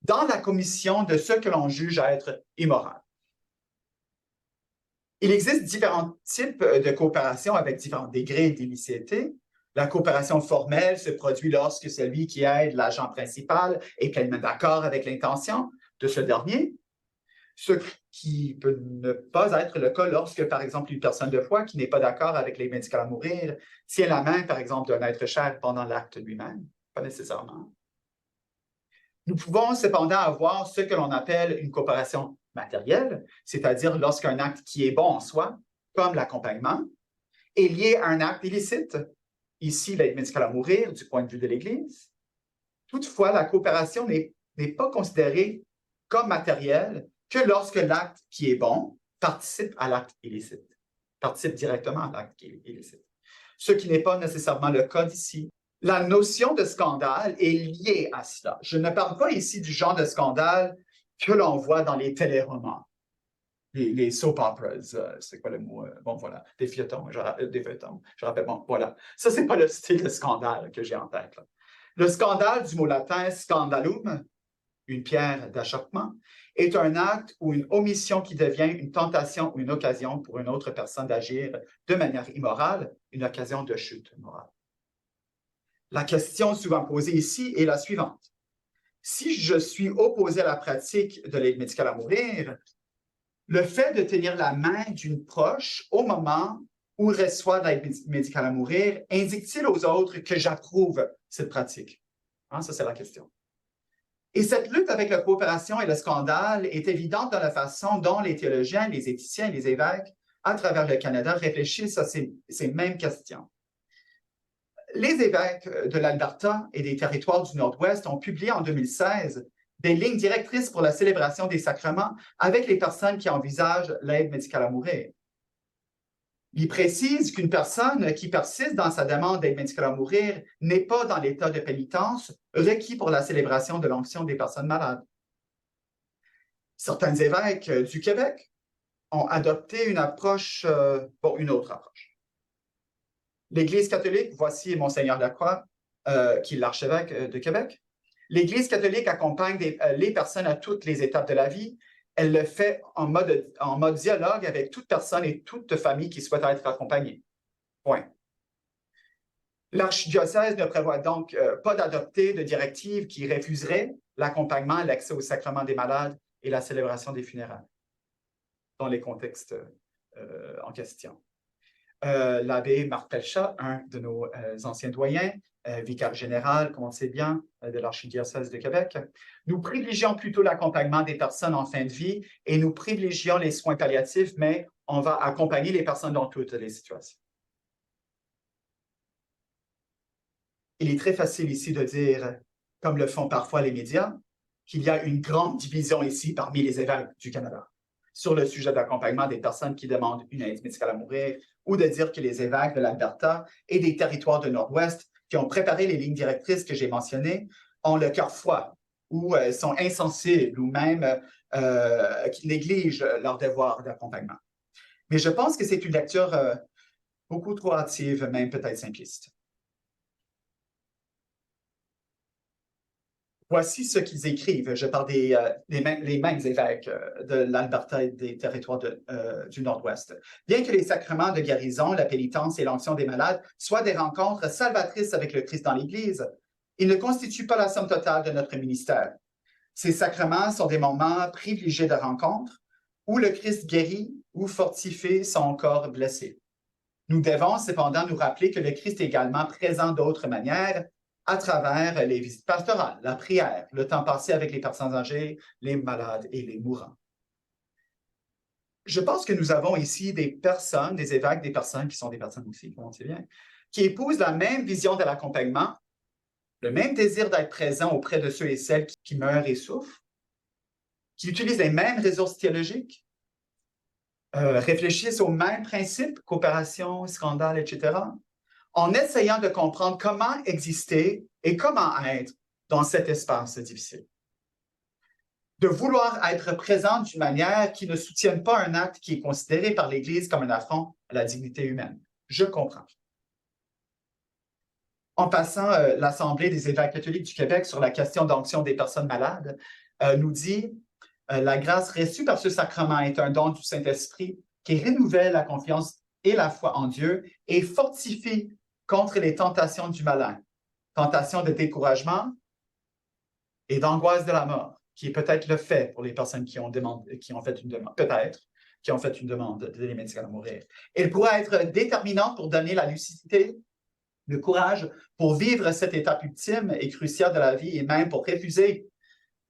Speaker 3: dans la commission de ce que l'on juge être immoral. Il existe différents types de coopération avec différents degrés d'illicéité. La coopération formelle se produit lorsque celui qui aide l'agent principal est pleinement d'accord avec l'intention de ce dernier, ce qui peut ne pas être le cas lorsque, par exemple, une personne de foi qui n'est pas d'accord avec l'aide médicale à mourir tient la main, par exemple, d'un être cher pendant l'acte lui-même. Pas nécessairement. Nous pouvons cependant avoir ce que l'on appelle une coopération matérielle, c'est-à-dire lorsqu'un acte qui est bon en soi, comme l'accompagnement, est lié à un acte illicite, ici l'aide médicale à mourir du point de vue de l'Église. Toutefois, la coopération n'est pas considérée comme matérielle que lorsque l'acte qui est bon participe à l'acte illicite, participe directement à l'acte illicite, ce qui n'est pas nécessairement le cas ici. La notion de scandale est liée à cela. Je ne parle pas ici du genre de scandale que l'on voit dans les téléromans, les soap operas, c'est quoi le mot? Bon, voilà, des feuilletons, je rappelle, bon, voilà. Ça, c'est pas le style de scandale que j'ai en tête, là. Le scandale, du mot latin scandalum, une pierre d'achoppement, est un acte ou une omission qui devient une tentation ou une occasion pour une autre personne d'agir de manière immorale, une occasion de chute morale. La question souvent posée ici est la suivante. Si je suis opposé à la pratique de l'aide médicale à mourir, le fait de tenir la main d'une proche au moment ou reçoit de l'aide médicale à mourir, indique-t-il aux autres que j'approuve cette pratique? Hein, ça, c'est la question. Et cette lutte avec la coopération et le scandale est évidente dans la façon dont les théologiens, les éthiciens et les évêques à travers le Canada réfléchissent à ces mêmes questions. Les évêques de l'Alberta et des territoires du Nord-Ouest ont publié en 2016 des lignes directrices pour la célébration des sacrements avec les personnes qui envisagent l'aide médicale à mourir. Ils précisent qu'une personne qui persiste dans sa demande d'aide médicale à mourir n'est pas dans l'état de pénitence requis pour la célébration de l'onction des personnes malades. Certains évêques du Québec ont adopté une autre approche. L'Église catholique, voici Monseigneur Lacroix, qui est l'archevêque de Québec. L'Église catholique accompagne les personnes à toutes les étapes de la vie. Elle le fait en mode dialogue avec toute personne et toute famille qui souhaite être accompagnée. Point. L'archidiocèse ne prévoit donc pas d'adopter de directive qui refuserait l'accompagnement, l'accès au sacrement des malades et la célébration des funérailles dans les contextes en question. L'abbé Marc Pelchat, un de nos anciens doyens, vicaire général, comme on le sait bien, de l'archidiocèse de Québec. Nous privilégions plutôt l'accompagnement des personnes en fin de vie et nous privilégions les soins palliatifs, mais on va accompagner les personnes dans toutes les situations. Il est très facile ici de dire, comme le font parfois les médias, qu'il y a une grande division ici parmi les évêques du Canada sur le sujet d'accompagnement des personnes qui demandent une aide médicale à mourir, ou de dire que les évêques de l'Alberta et des territoires du Nord-Ouest qui ont préparé les lignes directrices que j'ai mentionnées ont le cœur froid ou sont insensibles ou même qui négligent leur devoir d'accompagnement. Mais je pense que c'est une lecture beaucoup trop hâtive, même peut-être simpliste. Voici ce qu'ils écrivent. Je parle les mêmes évêques de l'Alberta et des territoires du Nord-Ouest. Bien que les sacrements de guérison, la pénitence et l'onction des malades soient des rencontres salvatrices avec le Christ dans l'Église, ils ne constituent pas la somme totale de notre ministère. Ces sacrements sont des moments privilégiés de rencontre où le Christ guérit ou fortifie son corps blessé. Nous devons cependant nous rappeler que le Christ est également présent d'autres manières, à travers les visites pastorales, la prière, le temps passé avec les personnes âgées, les malades et les mourants. Je pense que nous avons ici des personnes, des évêques, des personnes qui sont des personnes aussi, comme on sait bien, qui épousent la même vision de l'accompagnement, le même désir d'être présent auprès de ceux et celles qui meurent et souffrent, qui utilisent les mêmes ressources théologiques, réfléchissent aux mêmes principes, coopération, scandale, etc., en essayant de comprendre comment exister et comment être dans cet espace difficile. De vouloir être présent d'une manière qui ne soutienne pas un acte qui est considéré par l'Église comme un affront à la dignité humaine. Je comprends. En passant, l'Assemblée des évêques catholiques du Québec sur la question d'onction des personnes malades nous dit la grâce reçue par ce sacrement est un don du Saint-Esprit qui renouvelle la confiance et la foi en Dieu et fortifie contre les tentations du malin, tentations de découragement et d'angoisse de la mort, qui est peut-être le fait pour les personnes qui ont fait une demande, de l'aide médicale à mourir. Elle pourrait être déterminante pour donner la lucidité, le courage pour vivre cette étape ultime et cruciale de la vie et même pour refuser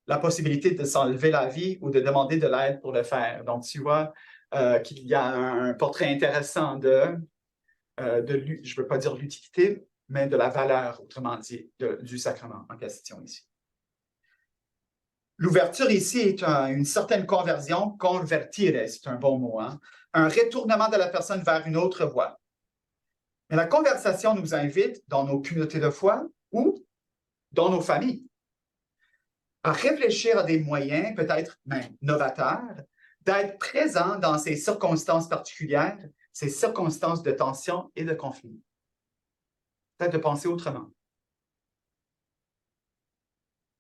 Speaker 3: la possibilité de s'enlever la vie ou de demander de l'aide pour le faire. Donc, tu vois qu'il y a un portrait intéressant je ne veux pas dire l'utilité, mais de la valeur, autrement dit, du sacrement en question ici. L'ouverture ici est une certaine conversion, convertire, c'est un bon mot, hein? Un retournement de la personne vers une autre voie. Mais la conversation nous invite, dans nos communautés de foi ou dans nos familles, à réfléchir à des moyens, peut-être même novateurs, d'être présent dans ces circonstances particulières, ces circonstances de tension et de conflit. Peut-être de penser autrement.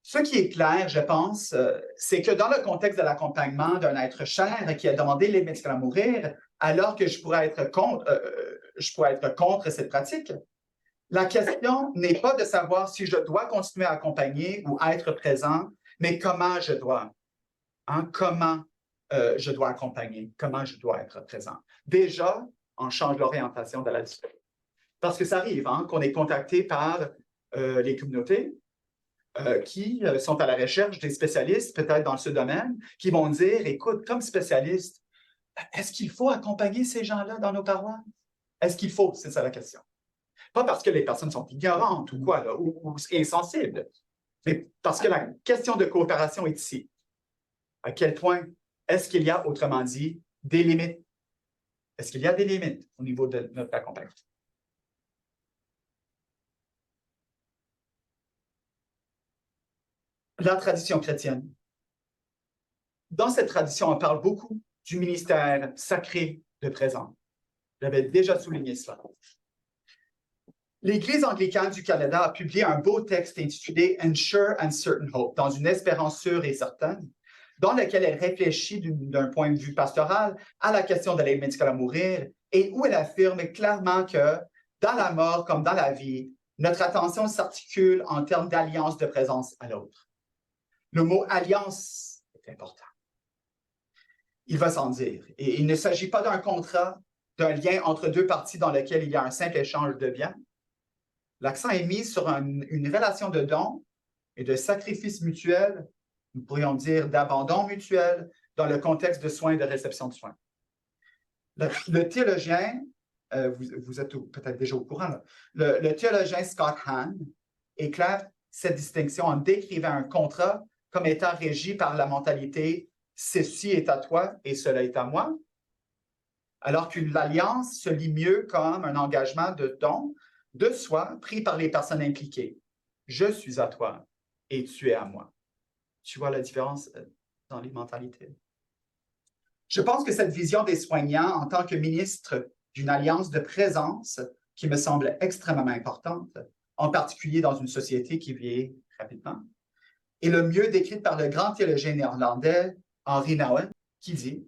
Speaker 3: Ce qui est clair, je pense, c'est que dans le contexte de l'accompagnement d'un être cher qui a demandé l'aide médicale à mourir, alors que je pourrais être contre cette pratique, la question n'est pas de savoir si je dois continuer à accompagner ou être présent, mais comment je dois. Comment je dois accompagner, comment je dois être présent. Déjà, en change l'orientation de la discussion. Parce que ça arrive hein, qu'on est contacté par les communautés qui sont à la recherche des spécialistes, peut-être dans ce domaine, qui vont dire, écoute, comme spécialiste, est-ce qu'il faut accompagner ces gens-là dans nos paroisses? Est-ce qu'il faut? C'est ça la question. Pas parce que les personnes sont ignorantes ou quoi, là, ou insensibles, mais parce que la question de coopération est ici. À quel point est-ce qu'il y a, autrement dit, des limites? Est-ce qu'il y a des limites au niveau de notre accompagnement? La tradition chrétienne. Dans cette tradition, on parle beaucoup du ministère sacré de présence. J'avais déjà souligné cela. L'Église anglicane du Canada a publié un beau texte intitulé « Ensure and Certain Hope », dans une espérance sûre et certaine, dans lequel elle réfléchit d'un point de vue pastoral à la question de l'aide médicale à mourir et où elle affirme clairement que, dans la mort comme dans la vie, notre attention s'articule en termes d'alliance de présence à l'autre. Le mot « alliance » est important. Il va sans dire. Et il ne s'agit pas d'un contrat, d'un lien entre deux parties dans lequel il y a un simple échange de biens. L'accent est mis sur une relation de don et de sacrifice mutuel, nous pourrions dire d'abandon mutuel, dans le contexte de soins et de réception de soins. Le théologien, vous êtes peut-être déjà au courant, là, le théologien Scott Hahn éclaire cette distinction en décrivant un contrat comme étant régi par la mentalité « ceci est à toi et cela est à moi », alors qu'une alliance se lit mieux comme un engagement de don de soi pris par les personnes impliquées. Je suis à toi et tu es à moi. Tu vois la différence dans les mentalités? Je pense que cette vision des soignants en tant que ministre d'une alliance de présence qui me semble extrêmement importante, en particulier dans une société qui vieillit rapidement, est le mieux décrite par le grand théologien néerlandais Henri Nouwen, qui dit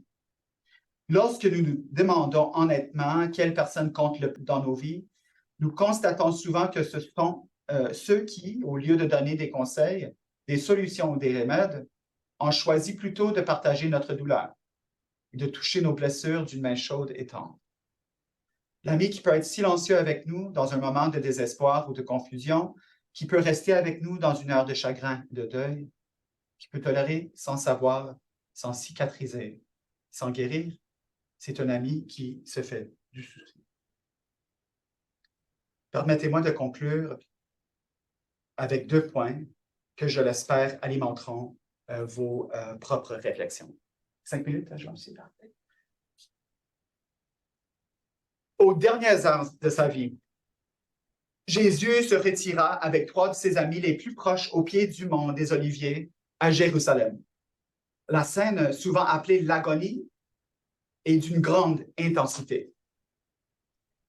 Speaker 3: « Lorsque nous nous demandons honnêtement quelle personne compte dans nos vies, nous constatons souvent que ce sont ceux qui, au lieu de donner des conseils, des solutions ou des remèdes, ont choisi plutôt de partager notre douleur et de toucher nos blessures d'une main chaude et tendre. L'ami qui peut être silencieux avec nous dans un moment de désespoir ou de confusion, qui peut rester avec nous dans une heure de chagrin et de deuil, qui peut tolérer sans savoir, sans cicatriser, sans guérir, c'est un ami qui se fait du souci. Permettez-moi de conclure avec 2 points que je l'espère alimenteront vos propres réflexions. 5 minutes, je m'en suis parlé. Aux dernières heures de sa vie, Jésus se retira avec 3 de ses amis les plus proches au pied du mont des Oliviers à Jérusalem. La scène, souvent appelée l'agonie, est d'une grande intensité.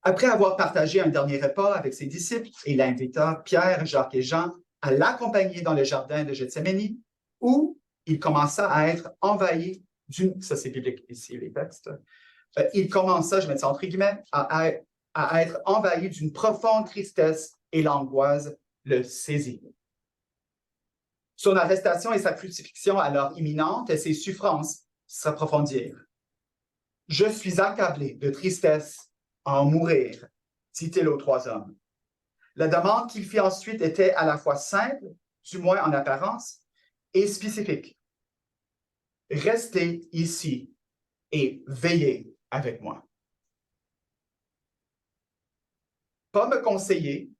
Speaker 3: Après avoir partagé un dernier repas avec ses disciples, il invita Pierre, Jacques et Jean à l'accompagner dans le jardin de Gethsémani, où il commença à être envahi d'une... Ça, c'est biblique ici, les textes. Il commença, je mets ça entre guillemets, à être envahi d'une profonde tristesse et l'angoisse le saisit. Son arrestation et sa crucifixion alors imminente et ses souffrances s'approfondirent. « Je suis accablé de tristesse à en mourir », dit-il aux 3 hommes. La demande qu'il fit ensuite était à la fois simple, du moins en apparence, et spécifique. « Restez ici et veillez avec moi. » Pas me conseiller,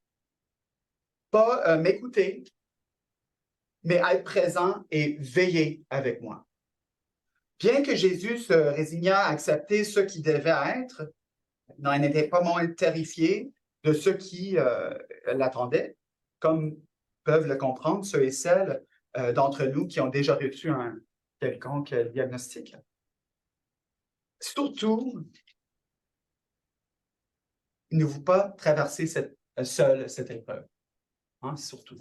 Speaker 3: pas m'écouter, mais être présent et veiller avec moi. Bien que Jésus se résignât à accepter ce qui devait être, il n'était pas moins terrifié de ceux qui l'attendaient, comme peuvent le comprendre ceux et celles d'entre nous qui ont déjà reçu un quelconque diagnostic. Surtout, ne vous pas traverser seule cette épreuve. Hein, surtout.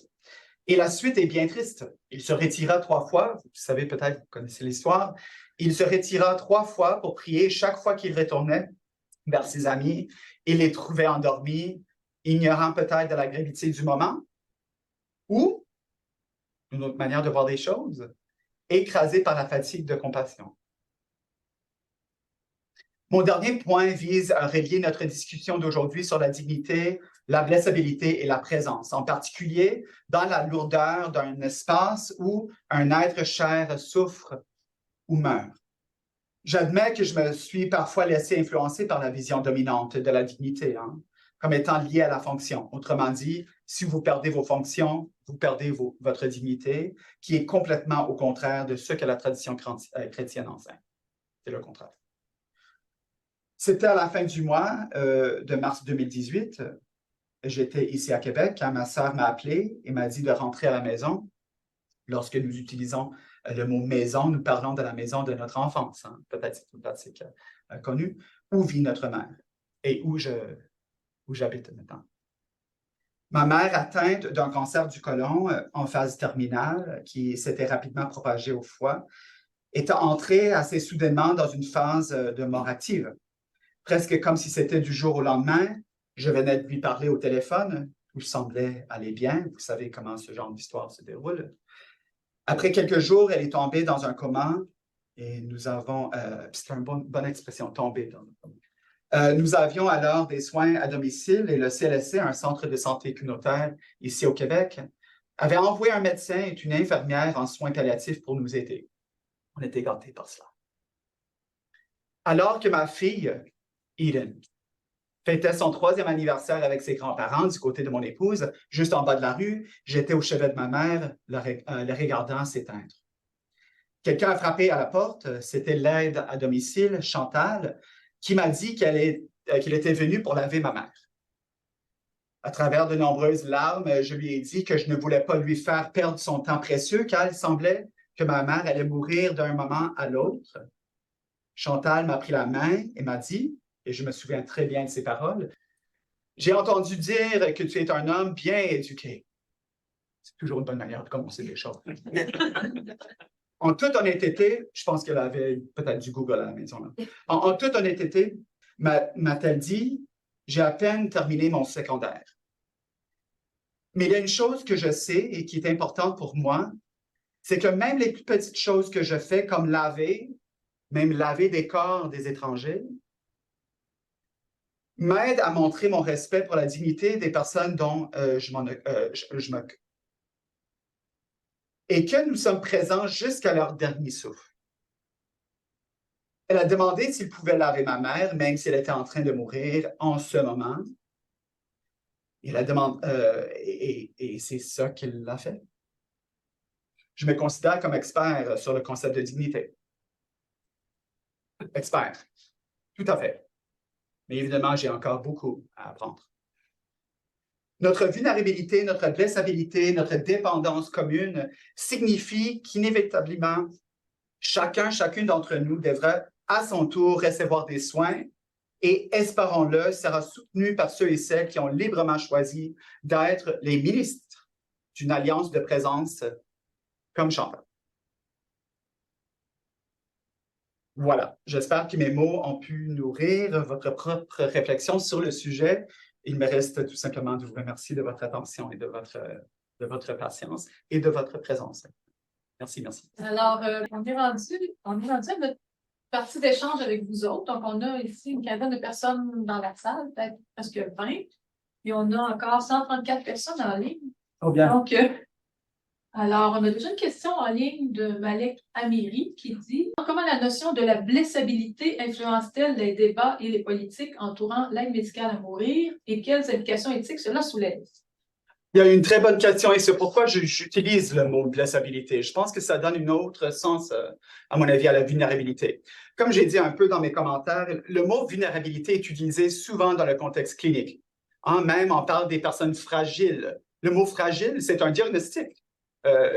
Speaker 3: Et la suite est bien triste. Il se retira 3 fois, vous savez peut-être, vous connaissez l'histoire, il se retira 3 fois pour prier. Chaque fois qu'il retournait vers ses amis, il les trouvait endormis, ignorant peut-être de la gravité du moment, ou, une autre manière de voir des choses, écrasés par la fatigue de compassion. Mon dernier point vise à relier notre discussion d'aujourd'hui sur la dignité, la blessabilité et la présence, en particulier dans la lourdeur d'un espace où un être cher souffre ou meurt. J'admets que je me suis parfois laissé influencer par la vision dominante de la dignité, comme étant liée à la fonction. Autrement dit, si vous perdez vos fonctions, vous perdez votre dignité, qui est complètement au contraire de ce que la tradition chrétienne enseigne. C'est le contraire. C'était à la fin du mois de mars 2018. J'étais ici à Québec quand ma sœur m'a appelé et m'a dit de rentrer à la maison. Lorsque nous utilisons le mot maison, nous parlons de la maison de notre enfance. Peut-être c'est une pratique connue. Où vit notre mère et où j'habite maintenant. Ma mère, atteinte d'un cancer du côlon en phase terminale, qui s'était rapidement propagé au foie, était entrée assez soudainement dans une phase de mort active. Presque comme si c'était du jour au lendemain. Je venais de lui parler au téléphone, tout semblait aller bien. Vous savez comment ce genre d'histoire se déroule. Après quelques jours, elle est tombée dans un coma et nous avons, c'est une bonne expression, tomber dans le coma. Nous avions alors des soins à domicile et le CLSC, un centre de santé communautaire ici au Québec, avait envoyé un médecin et une infirmière en soins palliatifs pour nous aider. On était gâtés par cela. Alors que ma fille, Eden, fêtait son 3e anniversaire avec ses grands-parents du côté de mon épouse, juste en bas de la rue, j'étais au chevet de ma mère, le regardant s'éteindre. Quelqu'un a frappé à la porte, c'était l'aide à domicile, Chantal, qui m'a dit qu'il était venu pour laver ma mère. À travers de nombreuses larmes, je lui ai dit que je ne voulais pas lui faire perdre son temps précieux, car il semblait que ma mère allait mourir d'un moment à l'autre. Chantal m'a pris la main et m'a dit, et je me souviens très bien de ses paroles, « J'ai entendu dire que tu es un homme bien éduqué. » C'est toujours une bonne manière de commencer les choses. En toute honnêteté, je pense qu'elle avait peut-être du Google à la maison. Là. En toute honnêteté, m'a-t-elle dit, j'ai à peine terminé mon secondaire. Mais il y a une chose que je sais et qui est importante pour moi, c'est que même les plus petites choses que je fais, comme même laver des corps des étrangers, m'aident à montrer mon respect pour la dignité des personnes dont je m'occupe. Et que nous sommes présents jusqu'à leur dernier souffle. Elle a demandé s'il pouvait laver ma mère, même si elle était en train de mourir en ce moment. Et c'est ça qu'il a fait. Je me considère comme expert sur le concept de dignité. Expert, tout à fait. Mais évidemment, j'ai encore beaucoup à apprendre. Notre vulnérabilité, notre blessabilité, notre dépendance commune signifie qu'inévitablement, chacune d'entre nous devra à son tour recevoir des soins et, espérons-le, sera soutenu par ceux et celles qui ont librement choisi d'être les ministres d'une alliance de présence comme Chantal. Voilà, j'espère que mes mots ont pu nourrir votre propre réflexion sur le sujet. Il me reste tout simplement de vous remercier de votre attention et de votre patience et de votre présence. Merci.
Speaker 2: Alors, on est rendu à notre partie d'échange avec vous autres. Donc, on a ici une quinzaine de personnes dans la salle, peut-être presque 20. Et on a encore 134 personnes en ligne.
Speaker 3: Oh bien.
Speaker 2: Donc, alors, on a déjà une question en ligne de Malek Amiri qui dit « Comment la notion de la blessabilité influence-t-elle les débats et les politiques entourant l'aide médicale à mourir et quelles implications éthiques cela soulève? »
Speaker 3: Il y a une très bonne question et c'est pourquoi j'utilise le mot blessabilité. Je pense que ça donne un autre sens, à mon avis, à la vulnérabilité. Comme j'ai dit un peu dans mes commentaires, le mot vulnérabilité est utilisé souvent dans le contexte clinique. Même, on parle des personnes fragiles. Le mot fragile, c'est un diagnostic.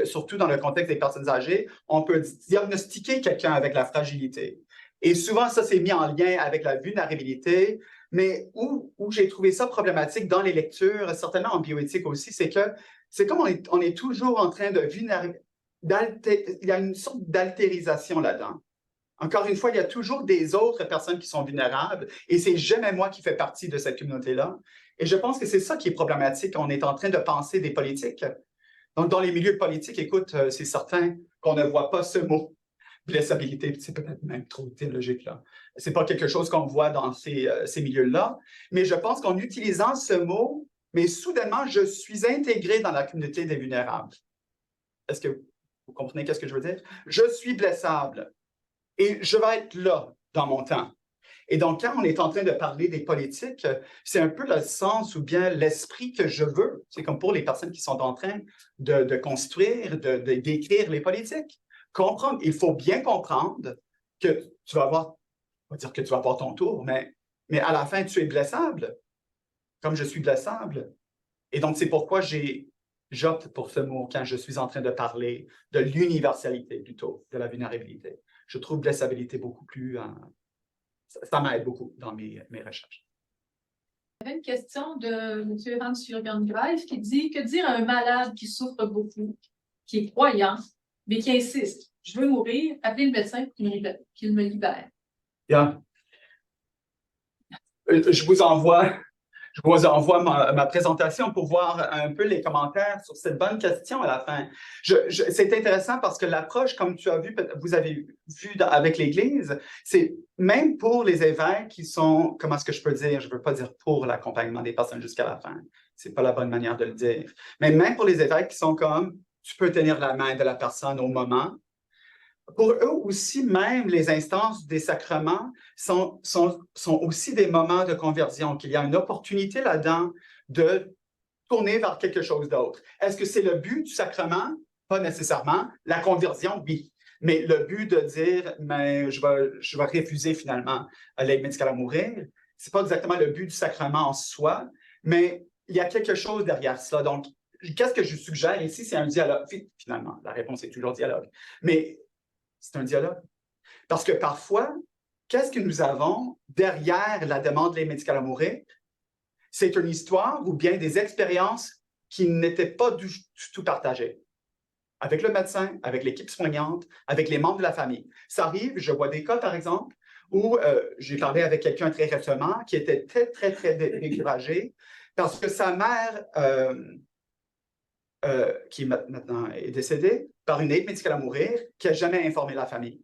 Speaker 3: Surtout dans le contexte des personnes âgées, on peut diagnostiquer quelqu'un avec la fragilité. Et souvent, ça s'est mis en lien avec la vulnérabilité, mais où j'ai trouvé ça problématique dans les lectures, certainement en bioéthique aussi, c'est que c'est comme on est toujours en train de il y a une sorte d'altérisation là-dedans. Encore une fois, il y a toujours des autres personnes qui sont vulnérables et c'est jamais moi qui fais partie de cette communauté-là. Et je pense que c'est ça qui est problématique. On est en train de penser des politiques. Donc, dans les milieux politiques, écoute, c'est certain qu'on ne voit pas ce mot. blessabilité, c'est peut-être même trop théologique, là. C'est pas quelque chose qu'on voit dans ces milieux-là, mais je pense qu'en utilisant ce mot, mais soudainement, je suis intégré dans la communauté des vulnérables. Est-ce que vous comprenez qu'est-ce que je veux dire? Je suis blessable et je vais être là dans mon temps. Et donc, quand on est en train de parler des politiques, c'est un peu le sens ou bien l'esprit que je veux. C'est comme pour les personnes qui sont en train de construire, d'écrire les politiques. Comprendre, il faut bien comprendre que tu vas avoir, on va dire que tu vas avoir ton tour, mais à la fin, tu es blessable, comme je suis blessable. Et donc, c'est pourquoi j'opte pour ce mot quand je suis en train de parler de l'universalité plutôt, de la vulnérabilité. Je trouve blessabilité beaucoup plus... ça m'aide beaucoup dans mes recherches.
Speaker 2: Il y avait une question de M. Hans-Jürgen Greif qui dit « Que dire à un malade qui souffre beaucoup, qui est croyant, mais qui insiste, je veux mourir, appelez le médecin pour qu'il me libère. »
Speaker 3: Yeah. Je vous envoie ma présentation pour voir un peu les commentaires sur cette bonne question à la fin. C'est intéressant parce que l'approche, comme tu as vu, vous avez vu avec l'Église, c'est même pour les évêques qui sont, comment est-ce que je peux dire, je ne veux pas dire pour l'accompagnement des personnes jusqu'à la fin, c'est pas la bonne manière de le dire, mais même pour les évêques qui sont comme, tu peux tenir la main de la personne au moment. Pour eux aussi, même les instances des sacrements sont aussi des moments de conversion, qu'il y a une opportunité là-dedans de tourner vers quelque chose d'autre. Est-ce que c'est le but du sacrement? Pas nécessairement. La conversion, oui. Mais le but de dire, mais je vais refuser finalement l'aide médicale à mourir, c'est pas exactement le but du sacrement en soi, mais il y a quelque chose derrière cela. Donc, qu'est-ce que je suggère ici? C'est un dialogue. Finalement, la réponse est toujours dialogue. Mais c'est un dialogue. Parce que parfois, qu'est-ce que nous avons derrière la demande de l'aide médicale à mourir? C'est une histoire ou bien des expériences qui n'étaient pas du tout partagées. Avec le médecin, avec l'équipe soignante, avec les membres de la famille. Ça arrive, je vois des cas, par exemple, où j'ai parlé avec quelqu'un très récemment qui était très découragé parce que sa mère, qui maintenant est décédée, par une aide médicale à mourir, qui n'a jamais informé la famille.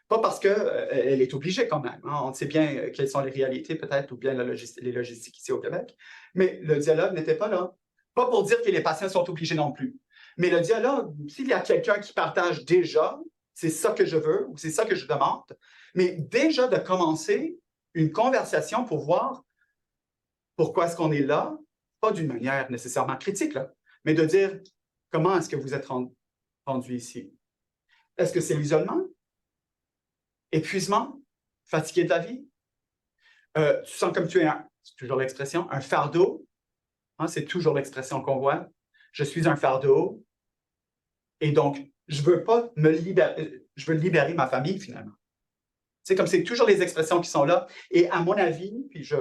Speaker 3: Pas parce qu'elle est obligée quand même. Hein. On sait bien quelles sont les réalités peut-être ou bien les logistiques ici au Québec, mais le dialogue n'était pas là. Pas pour dire que les patients sont obligés non plus. Mais le dialogue, s'il y a quelqu'un qui partage déjà, c'est ça que je veux ou c'est ça que je demande, mais déjà de commencer une conversation pour voir pourquoi est-ce qu'on est là, pas d'une manière nécessairement critique, là, mais de dire comment est-ce que vous êtes rendu ici. Est-ce que c'est l'isolement? Épuisement? Fatigué de la vie? Tu sens comme tu es c'est toujours l'expression, un fardeau. Hein, c'est toujours l'expression qu'on voit. Je suis un fardeau. Et donc, je veux pas me libérer, je veux libérer ma famille finalement. C'est comme c'est toujours les expressions qui sont là. Et à mon avis, puis je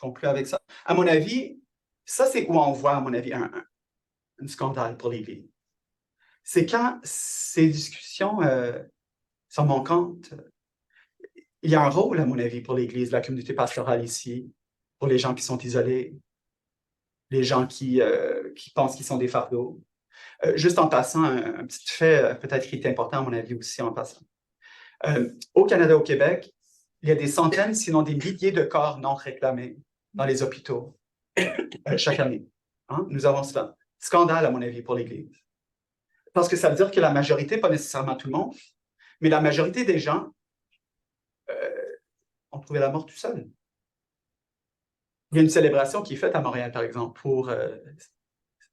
Speaker 3: conclue avec ça, à mon avis, ça c'est où on voit, à mon avis, un scandale pour l'Église. C'est quand ces discussions sont manquantes. Il y a un rôle, à mon avis, pour l'Église, la communauté pastorale ici, pour les gens qui sont isolés, les gens qui pensent qu'ils sont des fardeaux. Juste en passant, un petit fait peut-être qui est important, à mon avis, aussi en passant. Au Canada, au Québec, il y a des centaines, sinon des milliers de corps non réclamés dans les hôpitaux chaque année. Hein? Nous avons cela. Scandale, à mon avis, pour l'Église. Parce que ça veut dire que la majorité, pas nécessairement tout le monde, mais la majorité des gens ont trouvé la mort tout seul. Il y a une célébration qui est faite à Montréal, par exemple, pour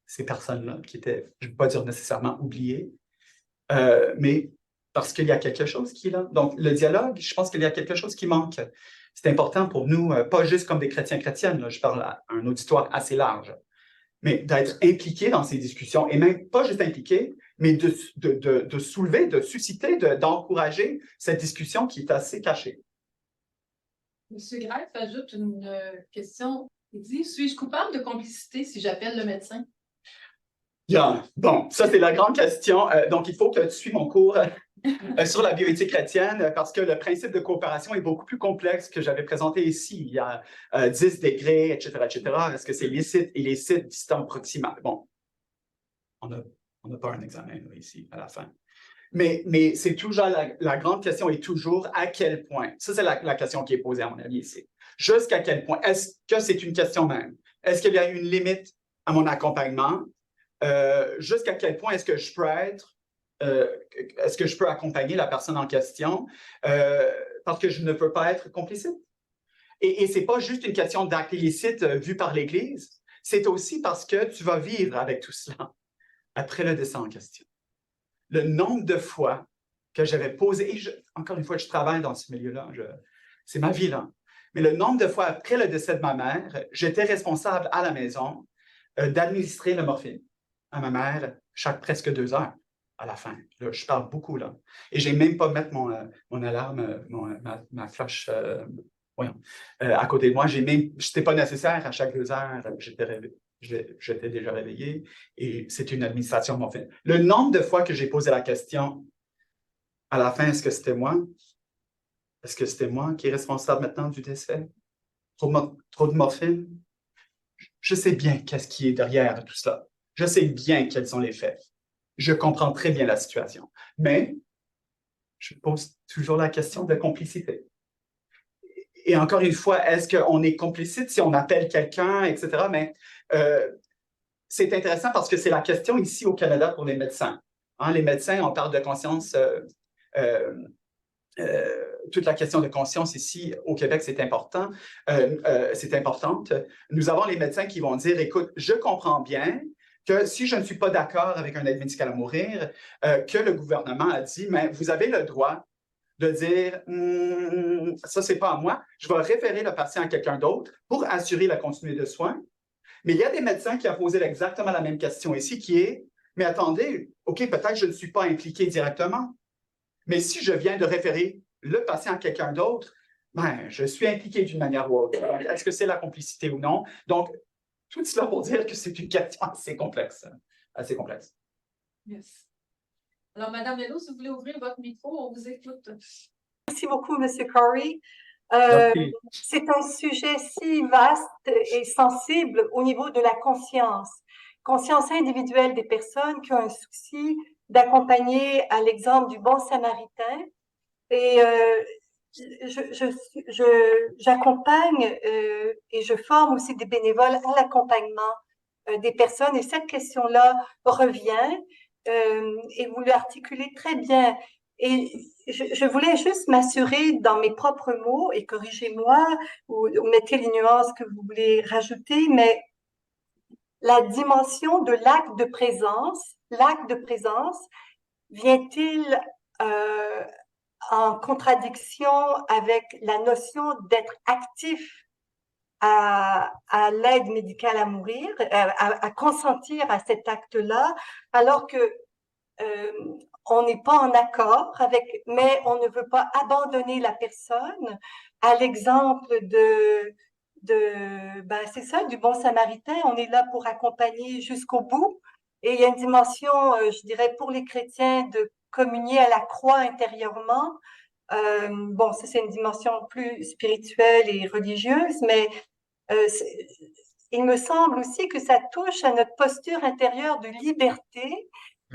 Speaker 3: ces personnes-là qui étaient, je ne veux pas dire nécessairement oubliées, mais parce qu'il y a quelque chose qui est là. Donc, le dialogue, je pense qu'il y a quelque chose qui manque. C'est important pour nous, pas juste comme des chrétiens-chrétiennes, là, je parle à un auditoire assez large, mais d'être impliqués dans ces discussions, et même pas juste impliqués, mais de soulever, de susciter, d'encourager cette discussion qui est assez cachée.
Speaker 2: M. Greif ajoute une question. Il dit « Suis-je coupable de complicité si j'appelle le médecin? »
Speaker 3: Yeah. Bon, ça c'est la grande question. Donc, il faut que tu suives mon cours sur la bioéthique chrétienne parce que le principe de coopération est beaucoup plus complexe que j'avais présenté ici. Il y a 10 degrés, etc., etc. Est-ce que c'est licite, illicite, distant, proximal? Bon, on a On n'a pas un examen là, ici, à la fin. Mais c'est toujours, la grande question est toujours à quel point, ça c'est la question qui est posée à mon avis ici, jusqu'à quel point, est-ce que c'est une question même? Est-ce qu'il y a une limite à mon accompagnement? Jusqu'à quel point est-ce que je peux est-ce que je peux accompagner la personne en question parce que je ne peux pas être complicite? Et ce n'est pas juste une question d'acte illicite vu par l'Église, c'est aussi parce que tu vas vivre avec tout cela après le décès en question. Le nombre de fois que j'avais posé, encore une fois, je travaille dans ce milieu-là, c'est ma vie là, mais le nombre de fois après le décès de ma mère, j'étais responsable à la maison d'administrer le morphine à ma mère chaque presque 2 heures à la fin. Là, je parle beaucoup là. Et je n'ai même pas mettre mon alarme, ma flash à côté de moi. Ce n'était pas nécessaire à chaque 2 heures, j'étais déjà réveillé et c'est une administration de morphine. Le nombre de fois que j'ai posé la question, à la fin, est-ce que c'était moi? Est-ce que c'était moi qui est responsable maintenant du décès? Trop de morphine? Je sais bien qu'est-ce qui est derrière tout cela. Je sais bien quels sont les faits. Je comprends très bien la situation. Mais je pose toujours la question de complicité. Et encore une fois, est-ce qu'on est complicite si on appelle quelqu'un, etc.? Mais c'est intéressant parce que c'est la question ici au Canada pour les médecins. Hein, les médecins, on parle de conscience, toute la question de conscience ici au Québec, c'est important, c'est importante. Nous avons les médecins qui vont dire, écoute, je comprends bien que si je ne suis pas d'accord avec un aide médicale à mourir, que le gouvernement a dit, mais vous avez le droit de dire, ça, c'est pas à moi, je vais référer le patient à quelqu'un d'autre pour assurer la continuité de soins. Mais il y a des médecins qui ont posé exactement la même question ici, qui est, mais attendez, OK, peut-être je ne suis pas impliqué directement, mais si je viens de référer le patient à quelqu'un d'autre, ben, je suis impliqué d'une manière ou autre. Est-ce que c'est la complicité ou non? Donc, tout cela pour dire que c'est une question assez complexe. Assez complexe.
Speaker 2: Yes. Alors, Madame Mello, si vous voulez ouvrir votre micro, on vous écoute.
Speaker 4: Merci beaucoup, M. Corey. C'est un sujet si vaste et sensible au niveau de la conscience individuelle des personnes qui ont un souci d'accompagner à l'exemple du bon samaritain. Et j'accompagne et je forme aussi des bénévoles à l'accompagnement des personnes. Et cette question-là revient et vous l'articulez très bien. Et je voulais juste m'assurer dans mes propres mots, et corrigez-moi ou mettez les nuances que vous voulez rajouter, mais la dimension de l'acte de présence vient-il en contradiction avec la notion d'être actif à l'aide médicale à mourir, à consentir à cet acte-là, alors que on n'est pas en accord avec, mais on ne veut pas abandonner la personne, à l'exemple ben c'est ça, du bon samaritain. On est là pour accompagner jusqu'au bout. Et il y a une dimension, je dirais, pour les chrétiens de communier à la croix intérieurement. Bon, ça c'est une dimension plus spirituelle et religieuse, mais il me semble aussi que ça touche à notre posture intérieure de liberté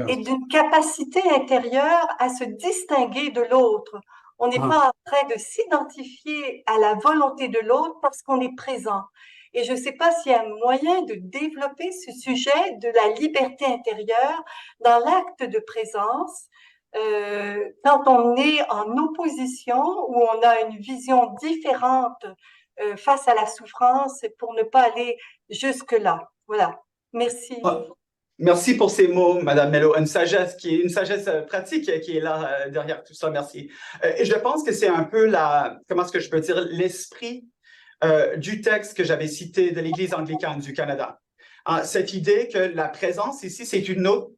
Speaker 4: et d'une capacité intérieure à se distinguer de l'autre. On n'est pas en train de s'identifier à la volonté de l'autre parce qu'on est présent. Et je ne sais pas s'il y a un moyen de développer ce sujet de la liberté intérieure dans l'acte de présence, quand on est en opposition ou on a une vision différente face à la souffrance pour ne pas aller jusque-là. Voilà. Merci.
Speaker 3: Merci pour ces mots, Madame Mello. Une sagesse pratique qui est là derrière tout ça. Merci. Et je pense que c'est un peu comment est-ce que je peux dire, l'esprit du texte que j'avais cité de l'Église anglicane du Canada. Cette idée que la présence ici, c'est une autre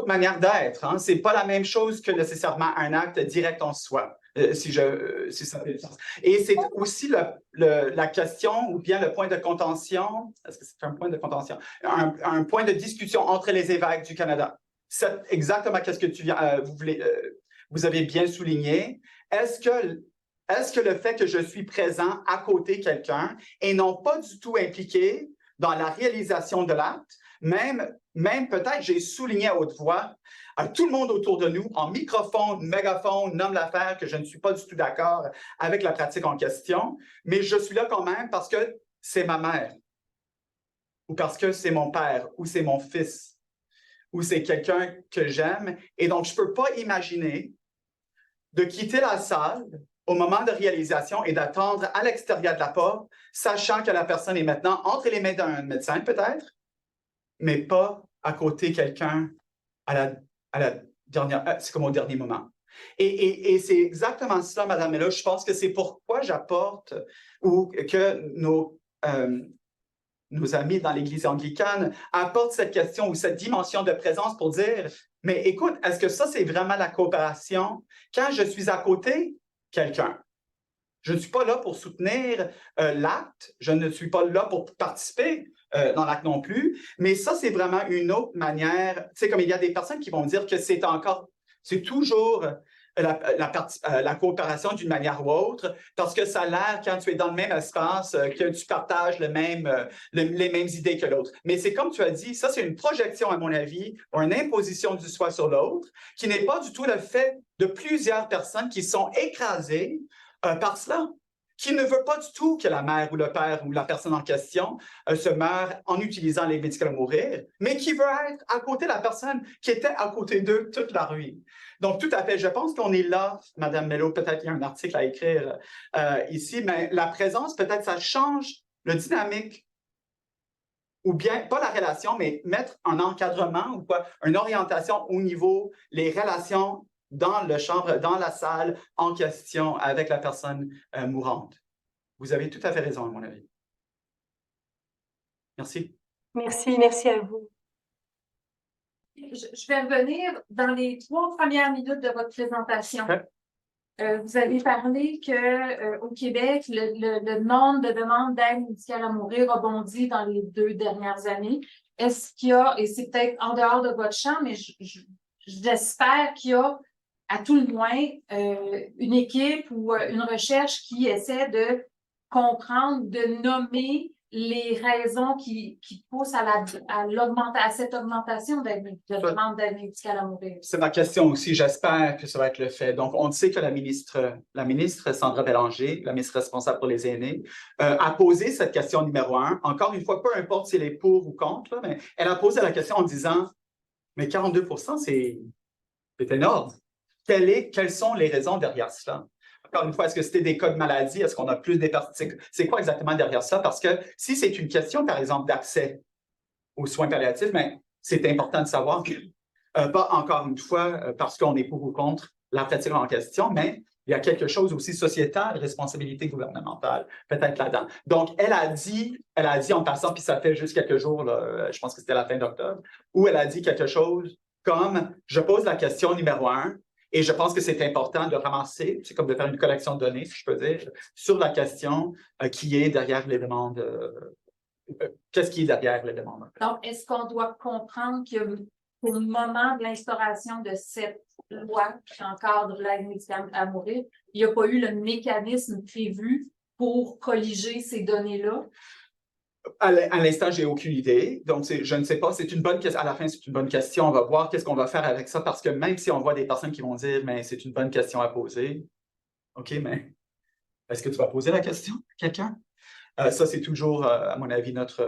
Speaker 3: manière d'être. Hein. C'est pas la même chose que nécessairement un acte direct en soi. Si ça fait sens. Et c'est aussi la question ou bien le point de contention, est-ce que c'est un point de contention? Un point de discussion entre les évêques du Canada. C'est exactement qu'est-ce que vous avez bien souligné. Est-ce que le fait que je suis présent à côté de quelqu'un et non pas du tout impliqué dans la réalisation de l'acte, même même peut-être j'ai souligné à haute voix à tout le monde autour de nous, en microphone, mégaphone, nomme l'affaire, que je ne suis pas du tout d'accord avec la pratique en question, mais je suis là quand même parce que c'est ma mère, ou parce que c'est mon père, ou c'est mon fils, ou c'est quelqu'un que j'aime. Et donc, je ne peux pas imaginer de quitter la salle au moment de réalisation et d'attendre à l'extérieur de la porte, sachant que la personne est maintenant entre les mains d'un médecin peut-être, mais pas à côté de quelqu'un à la dernière, c'est comme au dernier moment. Et c'est exactement cela, Madame Mella. Je pense que c'est pourquoi j'apporte ou que nos amis dans l'Église anglicane apportent cette question ou cette dimension de présence pour dire, mais écoute, est-ce que ça, c'est vraiment la coopération quand je suis à côté quelqu'un? Je ne suis pas là pour soutenir l'acte, je ne suis pas là pour participer dans l'acte non plus, mais ça, c'est vraiment une autre manière. Tu sais, comme il y a des personnes qui vont dire que c'est toujours la coopération d'une manière ou autre, parce que ça a l'air, quand tu es dans le même espace, que tu partages les mêmes idées que l'autre. Mais c'est comme tu as dit, ça, c'est une projection, à mon avis, ou une imposition du soi sur l'autre, qui n'est pas du tout le fait de plusieurs personnes qui sont écrasées par cela, qui ne veut pas du tout que la mère ou le père ou la personne en question se meure en utilisant les médicaments à mourir, mais qui veut être à côté de la personne qui était à côté d'eux toute leur vie. Donc, tout à fait, je pense qu'on est là, Madame Melo, peut-être il y a un article à écrire ici, mais la présence, peut-être, ça change le dynamique, ou bien, pas la relation, mais mettre un encadrement ou quoi, une orientation au niveau, les relations dans le chambre, dans la salle en question avec la personne mourante. Vous avez tout à fait raison, à mon avis. Merci.
Speaker 4: Merci à vous.
Speaker 5: Je vais revenir dans les 3 premières minutes de votre présentation.
Speaker 3: Okay.
Speaker 5: Vous avez parlé que au Québec, le nombre de demandes d'aide médicale à mourir a bondi dans les 2 dernières années. Est-ce qu'il y a, et c'est peut-être en dehors de votre champ, mais j'espère qu'il y a à tout le moins une équipe ou une recherche qui essaie de comprendre, de nommer les raisons qui poussent à cette augmentation de demande d'aide médicale à mourir.
Speaker 3: C'est ma question aussi. J'espère que ça va être le fait. Donc, on sait que la ministre Sandra Bélanger, la ministre responsable pour les aînés, a posé cette question numéro 1. Encore une fois, peu importe si elle est pour ou contre, là, mais elle a posé la question en disant, mais 42 % c'est énorme. Quelles sont les raisons derrière cela? Encore une fois, est-ce que c'était des cas de maladie? Est-ce qu'on a plus d'épargne? C'est quoi exactement derrière ça? Parce que si c'est une question, par exemple, d'accès aux soins palliatifs, mais c'est important de savoir que, pas encore une fois parce qu'on est pour ou contre la pratique en question, mais il y a quelque chose aussi sociétal, responsabilité gouvernementale, peut-être là-dedans. Donc, elle a dit en passant, puis ça fait juste quelques jours, là, je pense que c'était la fin d'octobre, où elle a dit quelque chose comme « Je pose la question numéro 1, et je pense que c'est important de ramasser, c'est comme de faire une collection de données, si je peux dire, sur la question qui est derrière les demandes. Qu'est-ce qui est derrière les demandes?
Speaker 5: Donc, est-ce qu'on doit comprendre qu'au moment de l'instauration de cette loi qui encadre l'aide médicale à mourir, il n'y a pas eu le mécanisme prévu pour colliger ces données-là?
Speaker 3: À l'instant, j'ai aucune idée. Donc, je ne sais pas. C'est une bonne question. À la fin, c'est une bonne question. On va voir qu'est-ce qu'on va faire avec ça, parce que même si on voit des personnes qui vont dire, mais c'est une bonne question à poser. OK, mais est-ce que tu vas poser la question à quelqu'un? Ça, c'est toujours, à mon avis, notre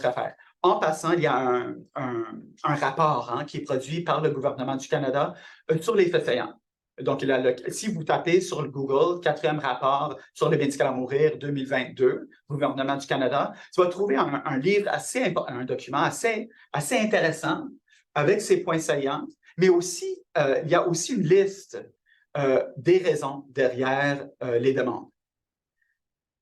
Speaker 3: affaire. En passant, il y a un rapport qui est produit par le gouvernement du Canada sur les faits saillants. Donc, si vous tapez sur le Google, 4e rapport sur les médicaments à mourir 2022, gouvernement du Canada, tu vas trouver un livre un document assez intéressant avec ses points saillants, mais aussi, il y a aussi une liste des raisons derrière les demandes.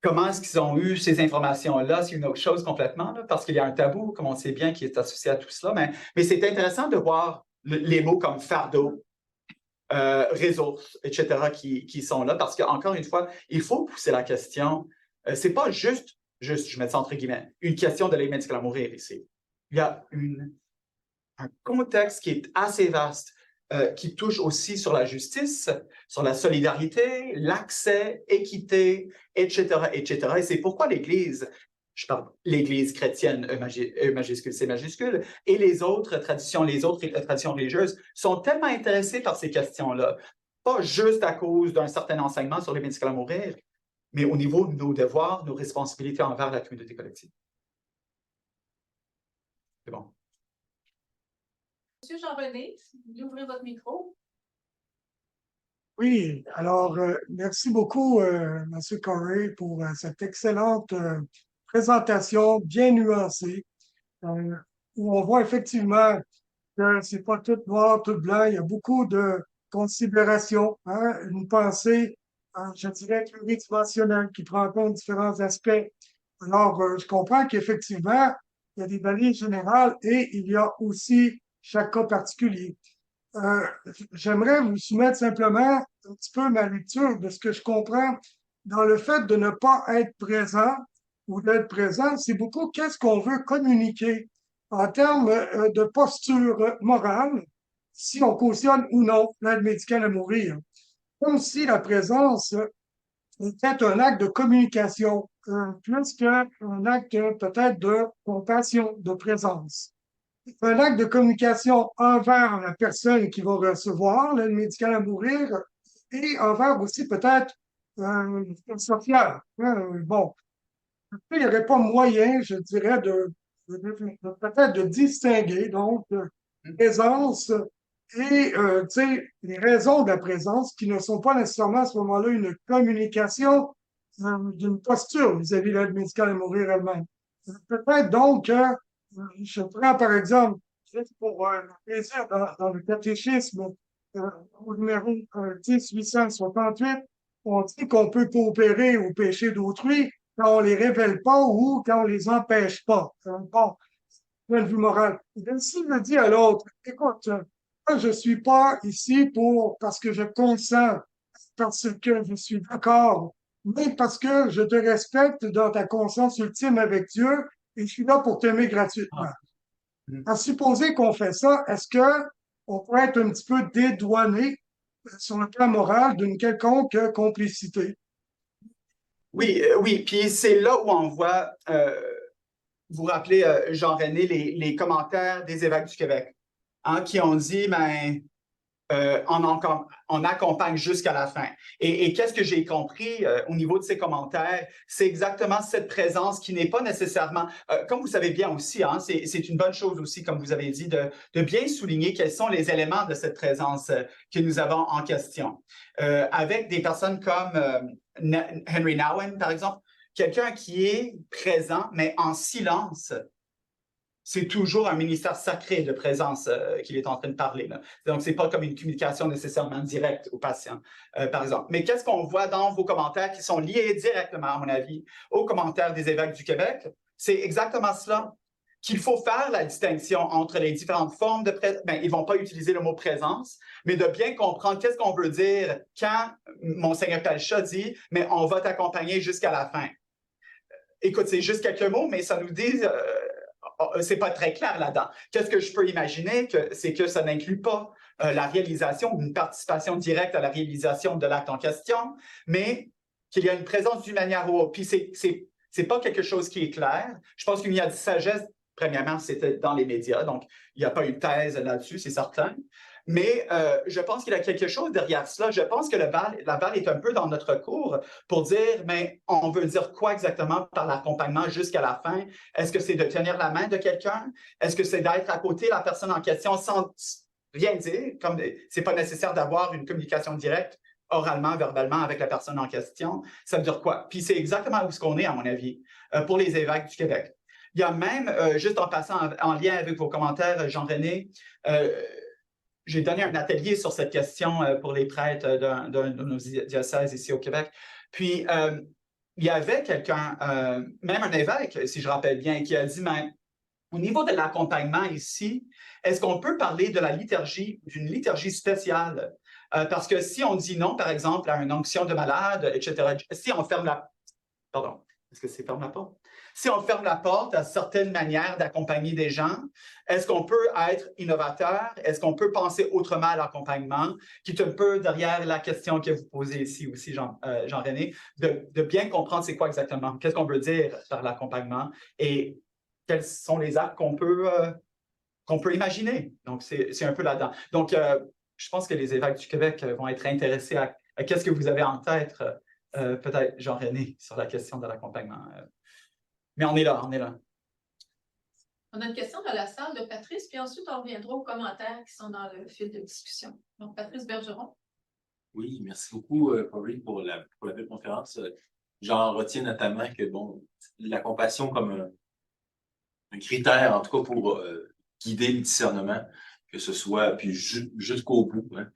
Speaker 3: Comment est-ce qu'ils ont eu ces informations-là? C'est une autre chose complètement, là, parce qu'il y a un tabou, comme on sait bien, qui est associé à tout cela, mais c'est intéressant de voir les mots comme fardeau, ressources, etc., qui sont là, parce qu'encore une fois, il faut pousser la question. C'est pas juste, je mets ça entre guillemets, une question de l'aide médicale à mourir ici. Il y a un contexte qui est assez vaste, qui touche aussi sur la justice, sur la solidarité, l'accès, équité, etc., etc. Et c'est pourquoi l'Église je parle l'Église chrétienne, E majuscule, C majuscule, et les autres traditions religieuses sont tellement intéressées par ces questions-là, pas juste à cause d'un certain enseignement sur les médicaments à mourir, mais au niveau de nos devoirs, nos responsabilités envers la communauté collective. C'est bon.
Speaker 5: Monsieur Jean-René, si vous voulez ouvrir votre micro.
Speaker 6: Oui, alors merci beaucoup, M. Corey, pour cette excellente présentation bien nuancée, où on voit effectivement que c'est pas tout noir, tout blanc, il y a beaucoup de considérations, hein, une pensée, je dirais, pluridimensionnelle qui prend en compte différents aspects. Alors, je comprends qu'effectivement, il y a des balises générales et il y a aussi chaque cas particulier. J'aimerais vous soumettre simplement un petit peu ma lecture de ce que je comprends dans le fait de ne pas être présent ou d'être présent, c'est beaucoup qu'est-ce qu'on veut communiquer en termes de posture morale, si on cautionne ou non l'aide médicale à mourir. Comme si la présence était un acte de communication, plus qu'un acte peut-être de compassion, de présence. Un acte de communication envers la personne qui va recevoir l'aide médicale à mourir et envers aussi peut-être un social. Bon, il n'y aurait pas moyen, je dirais, peut-être de distinguer donc présence et les raisons de la présence qui ne sont pas nécessairement à ce moment-là une communication d'une posture vis-à-vis de l'aide médicale à mourir elle-même. Peut-être donc je prends par exemple, juste pour le plaisir, dans le catéchisme au numéro 10-868, on dit qu'on peut coopérer aux péchés d'autrui quand on les révèle pas ou quand on les empêche pas. Bon, point de vue moral. Et s'il me dit à l'autre, écoute, moi, je suis pas ici parce que je consens, parce que je suis d'accord, mais parce que je te respecte dans ta conscience ultime avec Dieu et je suis là pour t'aimer gratuitement. À supposer qu'on fait ça, est-ce que on pourrait être un petit peu dédouané sur le plan moral d'une quelconque complicité?
Speaker 3: Oui, oui. Puis c'est là où on voit, vous vous rappelez, Jean-René, les commentaires des évêques du Québec, hein, qui ont dit, ben, on accompagne jusqu'à la fin. Et qu'est-ce que j'ai compris au niveau de ces commentaires? C'est exactement cette présence qui n'est pas nécessairement, comme vous savez bien aussi, hein, c'est une bonne chose aussi, comme vous avez dit, de bien souligner quels sont les éléments de cette présence que nous avons en question. Avec des personnes comme Henry Nouwen, par exemple, quelqu'un qui est présent, mais en silence. C'est toujours un ministère sacré de présence qu'il est en train de parler. Là. Donc, ce n'est pas comme une communication nécessairement directe au patient, par exemple. Mais qu'est-ce qu'on voit dans vos commentaires qui sont liés directement, à mon avis, aux commentaires des évêques du Québec? C'est exactement cela, qu'il faut faire la distinction entre les différentes formes de présence. Ben, ils ne vont pas utiliser le mot présence, mais de bien comprendre qu'est-ce qu'on veut dire quand Monseigneur Pelchat dit « mais on va t'accompagner jusqu'à la fin ». Écoute, c'est juste quelques mots, mais ça nous dit... c'est pas très clair là-dedans. Qu'est-ce que je peux imaginer? C'est que ça n'inclut pas la réalisation ou une participation directe à la réalisation de l'acte en question, mais qu'il y a une présence d'une manière ou autre. Puis c'est pas quelque chose qui est clair. Je pense qu'il y a de sagesse. Premièrement, c'était dans les médias, donc il n'y a pas eu de thèse là-dessus, c'est certain. Mais je pense qu'il y a quelque chose derrière cela. Je pense que la balle est un peu dans notre cours pour dire, mais on veut dire quoi exactement par l'accompagnement jusqu'à la fin? Est-ce que c'est de tenir la main de quelqu'un? Est-ce que c'est d'être à côté de la personne en question sans rien dire? Comme c'est pas nécessaire d'avoir une communication directe, oralement, verbalement avec la personne en question. Ça veut dire quoi? Puis c'est exactement où ce qu'on est, à mon avis, pour les évêques du Québec. Il y a même, juste en passant en lien avec vos commentaires, Jean-René, j'ai donné un atelier sur cette question pour les prêtres d'un de nos diocèses ici au Québec. Puis, il y avait quelqu'un, même un évêque, si je rappelle bien, qui a dit, mais au niveau de l'accompagnement ici, est-ce qu'on peut parler de la liturgie, d'une liturgie spéciale? Parce que si on dit non, par exemple, à une onction de malade, etc., si on ferme la... Pardon, est-ce que c'est ferme la porte? Si on ferme la porte à certaines manières d'accompagner des gens, est-ce qu'on peut être innovateur? Est-ce qu'on peut penser autrement à l'accompagnement? Qui est un peu derrière la question que vous posez ici aussi, Jean-René, de bien comprendre c'est quoi exactement, qu'est-ce qu'on veut dire par l'accompagnement et quels sont les actes qu'on peut imaginer. Donc, c'est un peu là-dedans. Donc, je pense que les évêques du Québec vont être intéressés à qu'est-ce que vous avez en tête, peut-être, Jean-René, sur la question de l'accompagnement. Mais on est là.
Speaker 7: On a une question dans la salle de Patrice, puis ensuite on reviendra aux commentaires qui sont dans le fil de discussion. Donc, Patrice Bergeron.
Speaker 8: Oui, merci beaucoup, Corey, pour la belle conférence. J'en retiens notamment que, bon, la compassion comme un critère, en tout cas, pour guider le discernement, que ce soit, puis jusqu'au bout. Hein.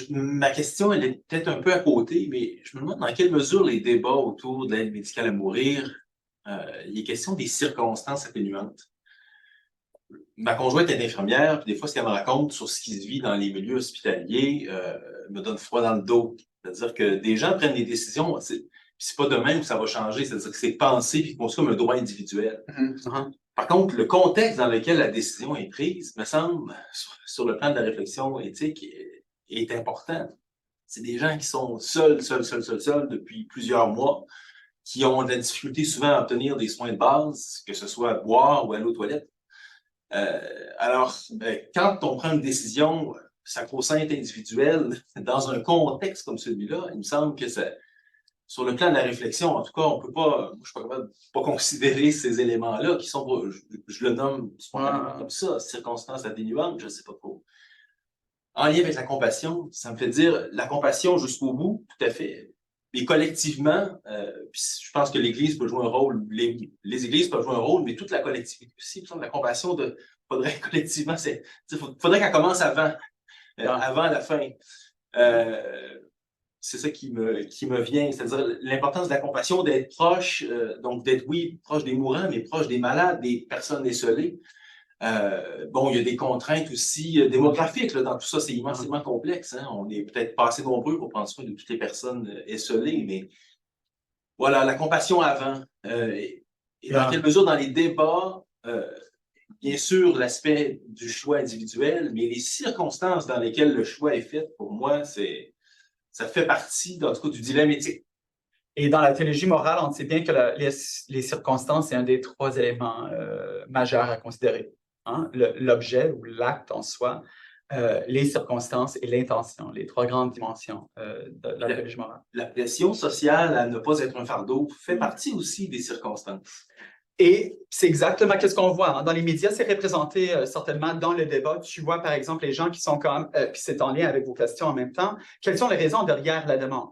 Speaker 8: Ma question, elle est peut-être un peu à côté, mais je me demande dans quelle mesure les débats autour de l'aide médicale à mourir, il est question des circonstances atténuantes. Ma conjointe est infirmière, puis des fois, ce qu'elle me raconte sur ce qui se vit dans les milieux hospitaliers me donne froid dans le dos. C'est-à-dire que des gens prennent des décisions, c'est pas demain où ça va changer, c'est-à-dire que c'est pensé puis qu'on comme un droit individuel. Par contre, le contexte dans lequel la décision est prise, me semble, sur le plan de la réflexion éthique, est important. C'est des gens qui sont seuls depuis plusieurs mois, qui ont de la difficulté souvent à obtenir des soins de base, que ce soit à boire ou aller aux toilettes. Alors, quand on prend une décision sacro-sainte individuelle dans un contexte comme celui-là, il me semble que sur le plan de la réflexion, en tout cas, on peut pas, je suis pas capable de pas considérer ces éléments-là qui sont, je le nomme comme ça, circonstances atténuantes, je sais pas trop. En lien avec la compassion, ça me fait dire la compassion jusqu'au bout, tout à fait. Et collectivement, je pense que l'Église peut jouer un rôle, les Églises peuvent jouer un rôle, mais toute la collectivité aussi. La compassion, faudrait collectivement, faudrait qu'elle commence avant la fin. C'est ça qui me vient, c'est-à-dire l'importance de la compassion, d'être proche, donc d'être, oui, proche des mourants, mais proche des malades, des personnes esseulées. Bon, il y a des contraintes aussi démographiques là, dans tout ça, c'est immensément complexe. Hein? On est peut-être pas assez nombreux pour prendre soin de toutes les personnes esselées, mais voilà, la compassion avant. Et dans quelle mesure dans les débats, bien sûr, l'aspect du choix individuel, mais les circonstances dans lesquelles le choix est fait, pour moi, ça fait partie, en tout cas, du dilemme éthique.
Speaker 3: Et dans la théologie morale, on sait bien que les circonstances, c'est un des 3 éléments majeurs à considérer. Hein? L'objet ou l'acte en soi, les circonstances et l'intention, les 3 grandes dimensions de la théologie morale.
Speaker 8: La pression sociale à ne pas être un fardeau fait partie aussi des circonstances.
Speaker 3: Et c'est exactement ce qu'on voit. Hein? Dans les médias, c'est représenté certainement dans le débat. Tu vois, par exemple, les gens qui sont comme, puis c'est en lien avec vos questions en même temps, quelles sont les raisons derrière la demande?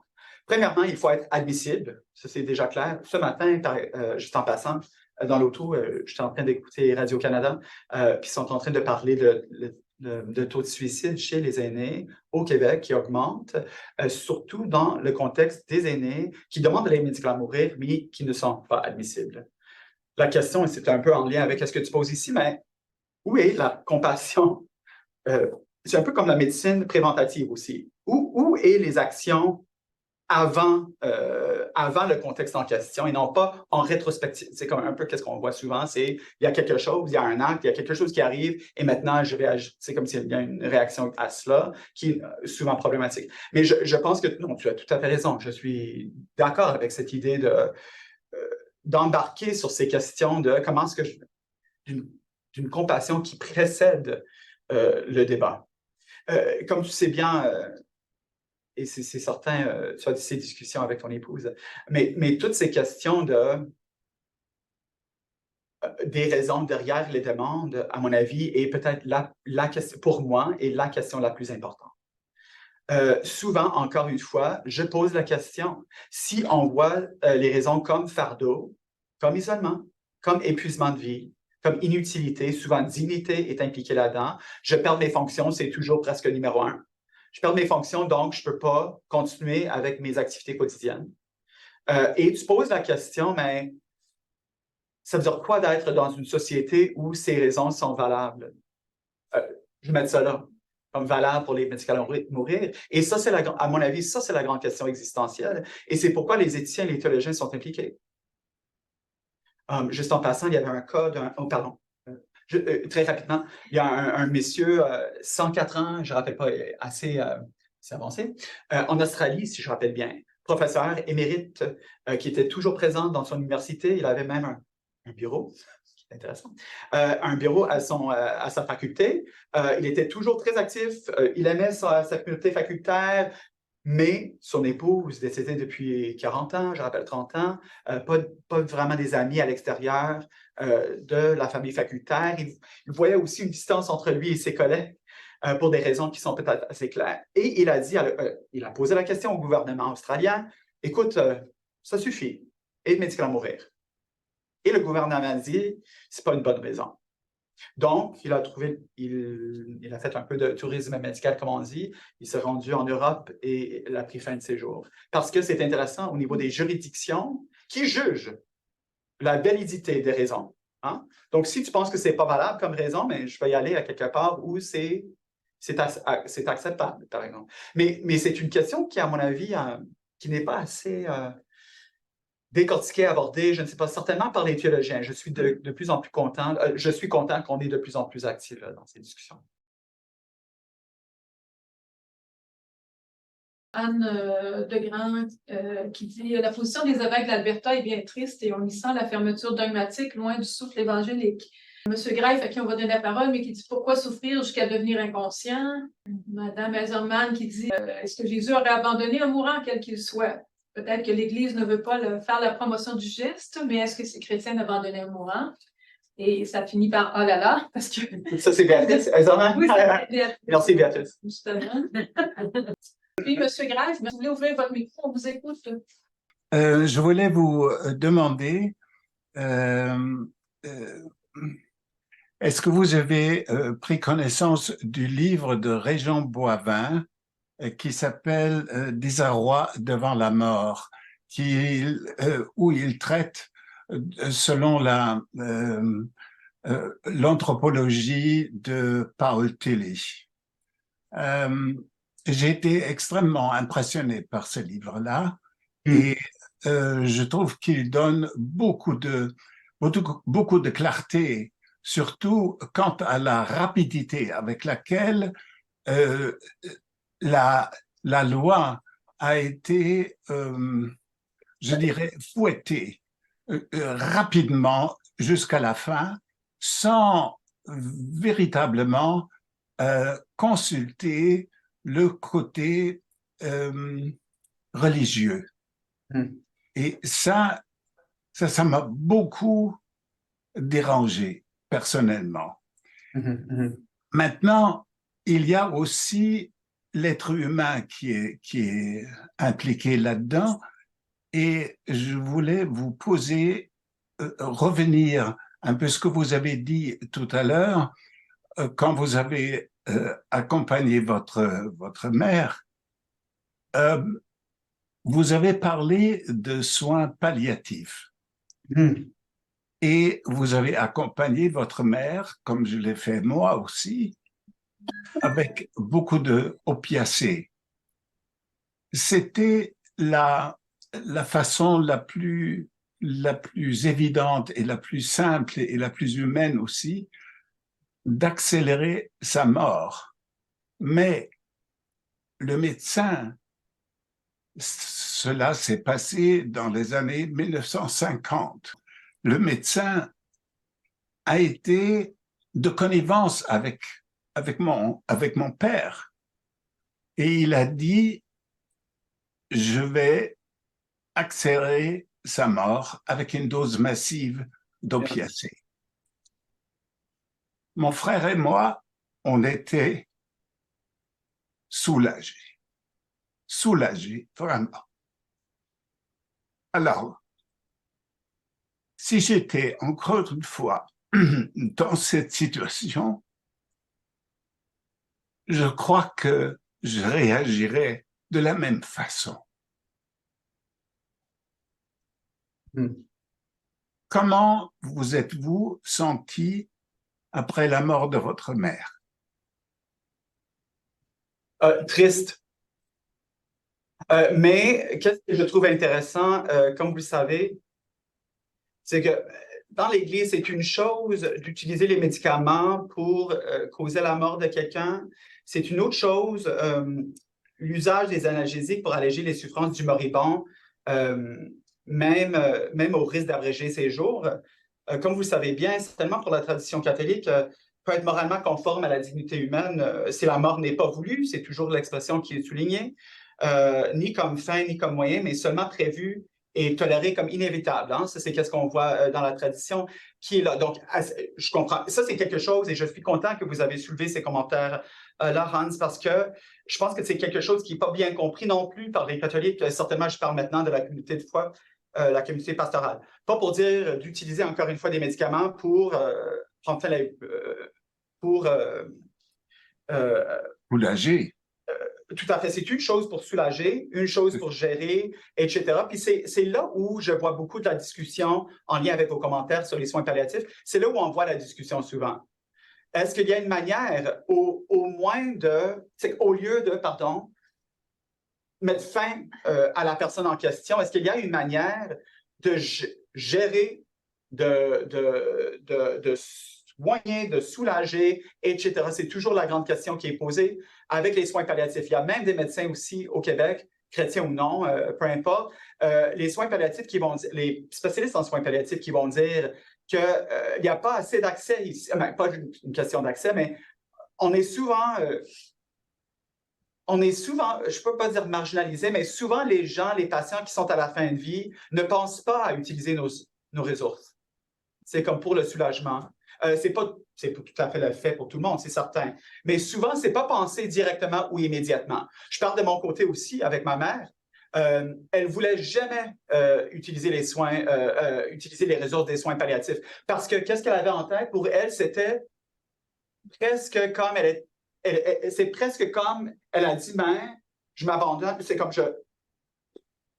Speaker 3: Premièrement, il faut être admissible. Ça, c'est déjà clair. Ce matin, juste en passant, dans l'auto, j'étais en train d'écouter Radio-Canada, puis ils sont en train de parler de taux de suicide chez les aînés au Québec qui augmente, surtout dans le contexte des aînés qui demandent de l'aide médicale à mourir, mais qui ne sont pas admissibles. La question, et c'est un peu en lien avec ce que tu poses ici, mais où est la compassion? C'est un peu comme la médecine préventative aussi. Où est les actions avant le contexte en question et non pas en rétrospective? C'est comme un peu ce qu'on voit souvent, c'est il y a quelque chose, il y a un acte, il y a quelque chose qui arrive et maintenant je réagis. C'est comme s'il y a une réaction à cela qui est souvent problématique. Mais je pense que non, tu as tout à fait raison. Je suis d'accord avec cette idée d'embarquer sur ces questions de comment est-ce que d'une compassion qui précède le débat. Comme tu sais bien, et c'est certain, tu as ces discussions avec ton épouse, mais toutes ces questions des raisons derrière les demandes, à mon avis, est peut-être la question, pour moi, est la question la plus importante. Souvent, encore une fois, je pose la question, si on voit les raisons comme fardeau, comme isolement, comme épuisement de vie, comme inutilité, souvent dignité est impliquée là-dedans, je perds mes fonctions, c'est toujours presque numéro 1. Je perds mes fonctions, donc je ne peux pas continuer avec mes activités quotidiennes. Et tu poses la question, mais ça veut dire quoi d'être dans une société où ces raisons sont valables? Je vais mettre ça là, comme valable pour les médicaments à mourir. Et ça, à mon avis, ça, c'est la grande question existentielle. Et c'est pourquoi les éthiciens et les théologiens sont impliqués. Juste en passant, il y avait un cas d'un... Oh, pardon. Très rapidement, il y a un monsieur, 104 ans, je ne rappelle pas, assez avancé, en Australie, si je rappelle bien, professeur émérite qui était toujours présent dans son université. Il avait même un bureau, qui est intéressant, un bureau à sa faculté. Il était toujours très actif. Il aimait sa communauté facultaire. Mais son épouse, décédée depuis 40 ans, je rappelle 30 ans, pas vraiment des amis à l'extérieur de la famille facultaire. Il voyait aussi une distance entre lui et ses collègues pour des raisons qui sont peut-être assez claires. Et il a dit, il a posé la question au gouvernement australien, écoute, ça suffit, aide médicale à mourir. Et le gouvernement a dit, c'est pas une bonne raison. Donc, il a fait un peu de tourisme médical, comme on dit. Il s'est rendu en Europe et il a pris fin de ses jours. Parce que c'est intéressant au niveau des juridictions qui jugent la validité des raisons. Hein? Donc, si tu penses que ce n'est pas valable comme raison, mais je vais y aller à quelque part où c'est acceptable, par exemple. Mais c'est une question qui, à mon avis, qui n'est pas assez... décortiqué, abordé, je ne sais pas, certainement par les théologiens. Je suis de plus en plus content, je suis content qu'on est de plus en plus actifs dans ces discussions.
Speaker 7: Anne Degrand qui dit « La position des évêques de l'Alberta est bien triste et on y sent la fermeture dogmatique loin du souffle évangélique. » Monsieur Greif, à qui on va donner la parole, mais qui dit « Pourquoi souffrir jusqu'à devenir inconscient? » Madame Ezerman qui dit « Est-ce que Jésus aurait abandonné un mourant quel qu'il soit? » Peut-être que l'Église ne veut pas faire la promotion du geste, mais est-ce que ces chrétiens abandonnaient un mourant? Et ça finit par « Oh là là », parce que...
Speaker 3: Ça, c'est Béatrice.
Speaker 7: Oui, c'est Béatrice.
Speaker 3: Merci, Béatrice.
Speaker 7: Justement. Puis, M. Greif, vous voulez ouvrir votre micro, on vous écoute.
Speaker 9: Je voulais vous demander, est-ce que vous avez pris connaissance du livre de Régent Boivin qui s'appelle « Désarroi devant la mort », où il traite, selon l'anthropologie de Paul Tillich. J'ai été extrêmement impressionné par ce livre-là et je trouve qu'il donne beaucoup de clarté, surtout quant à la rapidité avec laquelle la loi a été, je dirais, fouettée rapidement jusqu'à la fin, sans véritablement consulter le côté religieux. Et ça m'a beaucoup dérangé personnellement. Maintenant, il y a aussi l'être humain qui est impliqué là-dedans, et je voulais vous poser, revenir un peu ce que vous avez dit tout à l'heure, quand vous avez accompagné votre mère. Vous avez parlé de soins palliatifs. Et vous avez accompagné votre mère, comme je l'ai fait moi aussi, avec beaucoup de opiacés. C'était la façon la plus évidente et la plus simple et la plus humaine aussi d'accélérer sa mort. Mais le médecin, cela s'est passé dans les années 1950. Le médecin a été de connivence avec mon père. Et il a dit, je vais accélérer sa mort avec une dose massive d'opiacés. Mon frère et moi, on était soulagés, vraiment. Alors, si j'étais encore une fois dans cette situation, je crois que je réagirais de la même façon. Comment vous êtes-vous senti après la mort de votre mère?
Speaker 3: Triste. Mais qu'est-ce que je trouve intéressant, comme vous le savez, c'est que dans l'Église, c'est une chose d'utiliser les médicaments pour causer la mort de quelqu'un. C'est une autre chose, l'usage des analgésiques pour alléger les souffrances du moribond, même au risque d'abréger ses jours. Comme vous le savez bien, certainement pour la tradition catholique, peut être moralement conforme à la dignité humaine si la mort n'est pas voulue, c'est toujours l'expression qui est soulignée, ni comme fin, ni comme moyen, mais seulement prévu et toléré comme inévitable. Hein? Ça, c'est ce qu'on voit dans la tradition qui est là. Donc, je comprends. Ça, c'est quelque chose, et je suis content que vous avez soulevé ces commentaires-là, Hans, parce que je pense que c'est quelque chose qui n'est pas bien compris non plus par les catholiques. Certainement, je parle maintenant de la communauté de foi, la communauté pastorale. Pas pour dire d'utiliser encore une fois des médicaments pour prendre fin pour
Speaker 9: soulager.
Speaker 3: Tout à fait. C'est une chose pour soulager, une chose pour gérer, etc. Puis c'est là où je vois beaucoup de la discussion en lien avec vos commentaires sur les soins palliatifs. C'est là où on voit la discussion souvent. Est-ce qu'il y a une manière, au lieu de, mettre fin à la personne en question, est-ce qu'il y a une manière de gérer, de soigner, de soulager, etc. C'est toujours la grande question qui est posée avec les soins palliatifs. Il y a même des médecins aussi au Québec, chrétiens ou non, peu importe, les soins palliatifs les spécialistes en soins palliatifs qui vont dire qu'il n'y a pas assez d'accès ici, pas une question d'accès, mais on est souvent, je ne peux pas dire marginalisé, mais souvent les patients qui sont à la fin de vie ne pensent pas à utiliser nos ressources. C'est comme pour le soulagement. C'est pas tout à fait le fait pour tout le monde, c'est certain. Mais souvent, c'est pas pensé directement ou immédiatement. Je parle de mon côté aussi avec ma mère. Elle voulait jamais utiliser les soins, utiliser les ressources des soins palliatifs. Parce que qu'est-ce qu'elle avait en tête? Pour elle, c'était presque comme c'est presque comme elle a dit, mais je m'abandonne, c'est comme forget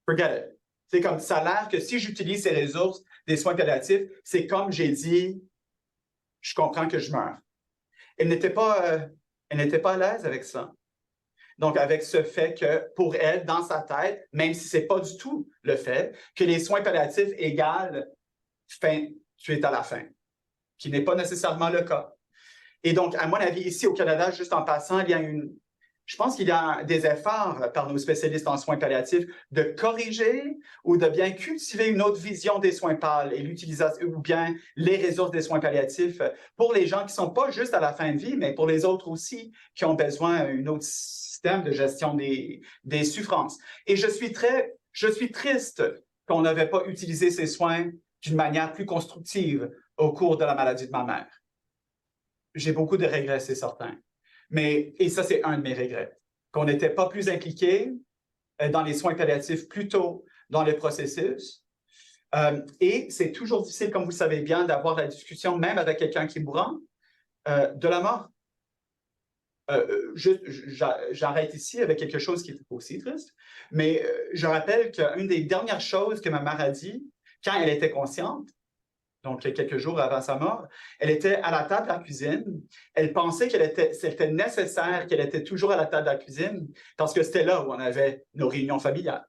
Speaker 3: it. C'est comme ça a l'air que si j'utilise ces ressources des soins palliatifs, c'est comme j'ai dit, je comprends que je meurs. Elle n'était pas à l'aise avec ça. Donc, avec ce fait que pour elle, dans sa tête, même si ce n'est pas du tout le fait, que les soins palliatifs égale fin, tu es à la fin, qui n'est pas nécessairement le cas. Et donc, à mon avis, ici au Canada, juste en passant, je pense qu'il y a des efforts par nos spécialistes en soins palliatifs de corriger ou de bien cultiver une autre vision des soins pal et l'utilisation ou bien les ressources des soins palliatifs pour les gens qui ne sont pas juste à la fin de vie, mais pour les autres aussi qui ont besoin d'un autre système de gestion des souffrances. Et je suis triste qu'on n'avait pas utilisé ces soins d'une manière plus constructive au cours de la maladie de ma mère. J'ai beaucoup de regrets, c'est certain. Et ça, c'est un de mes regrets, qu'on n'était pas plus impliqué dans les soins palliatifs plus tôt dans le processus. Et c'est toujours difficile, comme vous le savez bien, d'avoir la discussion, même avec quelqu'un qui est mourant, de la mort. J'arrête ici avec quelque chose qui est aussi triste, mais je rappelle qu'une des dernières choses que ma mère a dit, quand elle était consciente, donc quelques jours avant sa mort, elle était à la table de la cuisine. Elle pensait c'était nécessaire qu'elle était toujours à la table de la cuisine parce que c'était là où on avait nos réunions familiales.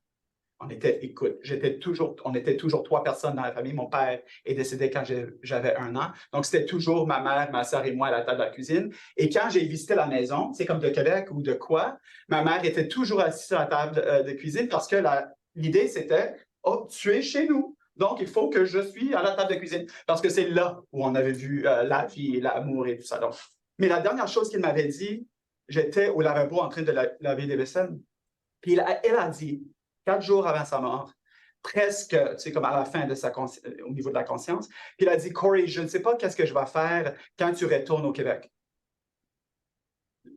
Speaker 3: On était 3 personnes dans la famille. Mon père est décédé quand j'avais 1 an. Donc, c'était toujours ma mère, ma soeur et moi à la table de la cuisine. Et quand j'ai visité la maison, c'est comme de Québec ou de quoi, ma mère était toujours assise à la table de cuisine parce que l'idée, c'était « Oh, tu es chez nous. » Donc, il faut que je suis à la table de cuisine parce que c'est là où on avait vu la vie et l'amour et tout ça. Donc, mais la dernière chose qu'il m'avait dit, j'étais au lavabo en train de laver des vaisselles. Puis elle a dit, 4 jours avant sa mort, presque, tu sais, comme à la fin de au niveau de la conscience, puis elle a dit, Corey, je ne sais pas qu'est-ce que je vais faire quand tu retournes au Québec.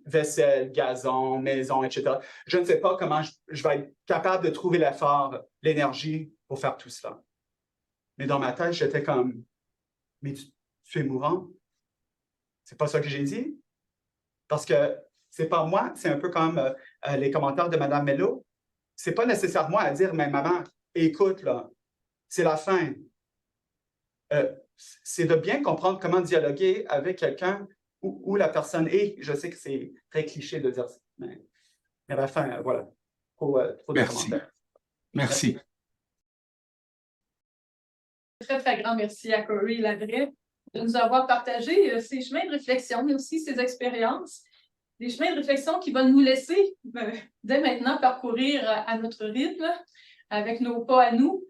Speaker 3: Vaisselle, gazon, maison, etc. Je ne sais pas comment je vais être capable de trouver l'effort, l'énergie pour faire tout cela. Mais dans ma tête, j'étais comme, mais tu es mourant? C'est pas ça que j'ai dit? Parce que c'est pas moi, c'est un peu comme les commentaires de Mme Mello. C'est pas nécessairement à dire, mais maman, écoute, là, c'est la fin. C'est de bien comprendre comment dialoguer avec quelqu'un où la personne est. Je sais que c'est très cliché de dire ça, mais à la fin, voilà. Trop de
Speaker 9: Merci.
Speaker 3: commentaires.
Speaker 9: Merci.
Speaker 7: très, très grand merci à Corey Lavray de nous avoir partagé ses chemins de réflexion, mais aussi ses expériences. Des chemins de réflexion qui vont nous laisser dès maintenant parcourir à notre rythme, avec nos pas à nous.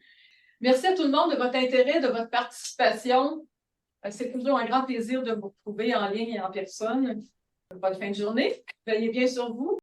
Speaker 7: Merci à tout le monde de votre intérêt, de votre participation. C'est toujours un grand plaisir de vous retrouver en ligne et en personne. Bonne fin de journée. Veillez bien sur vous.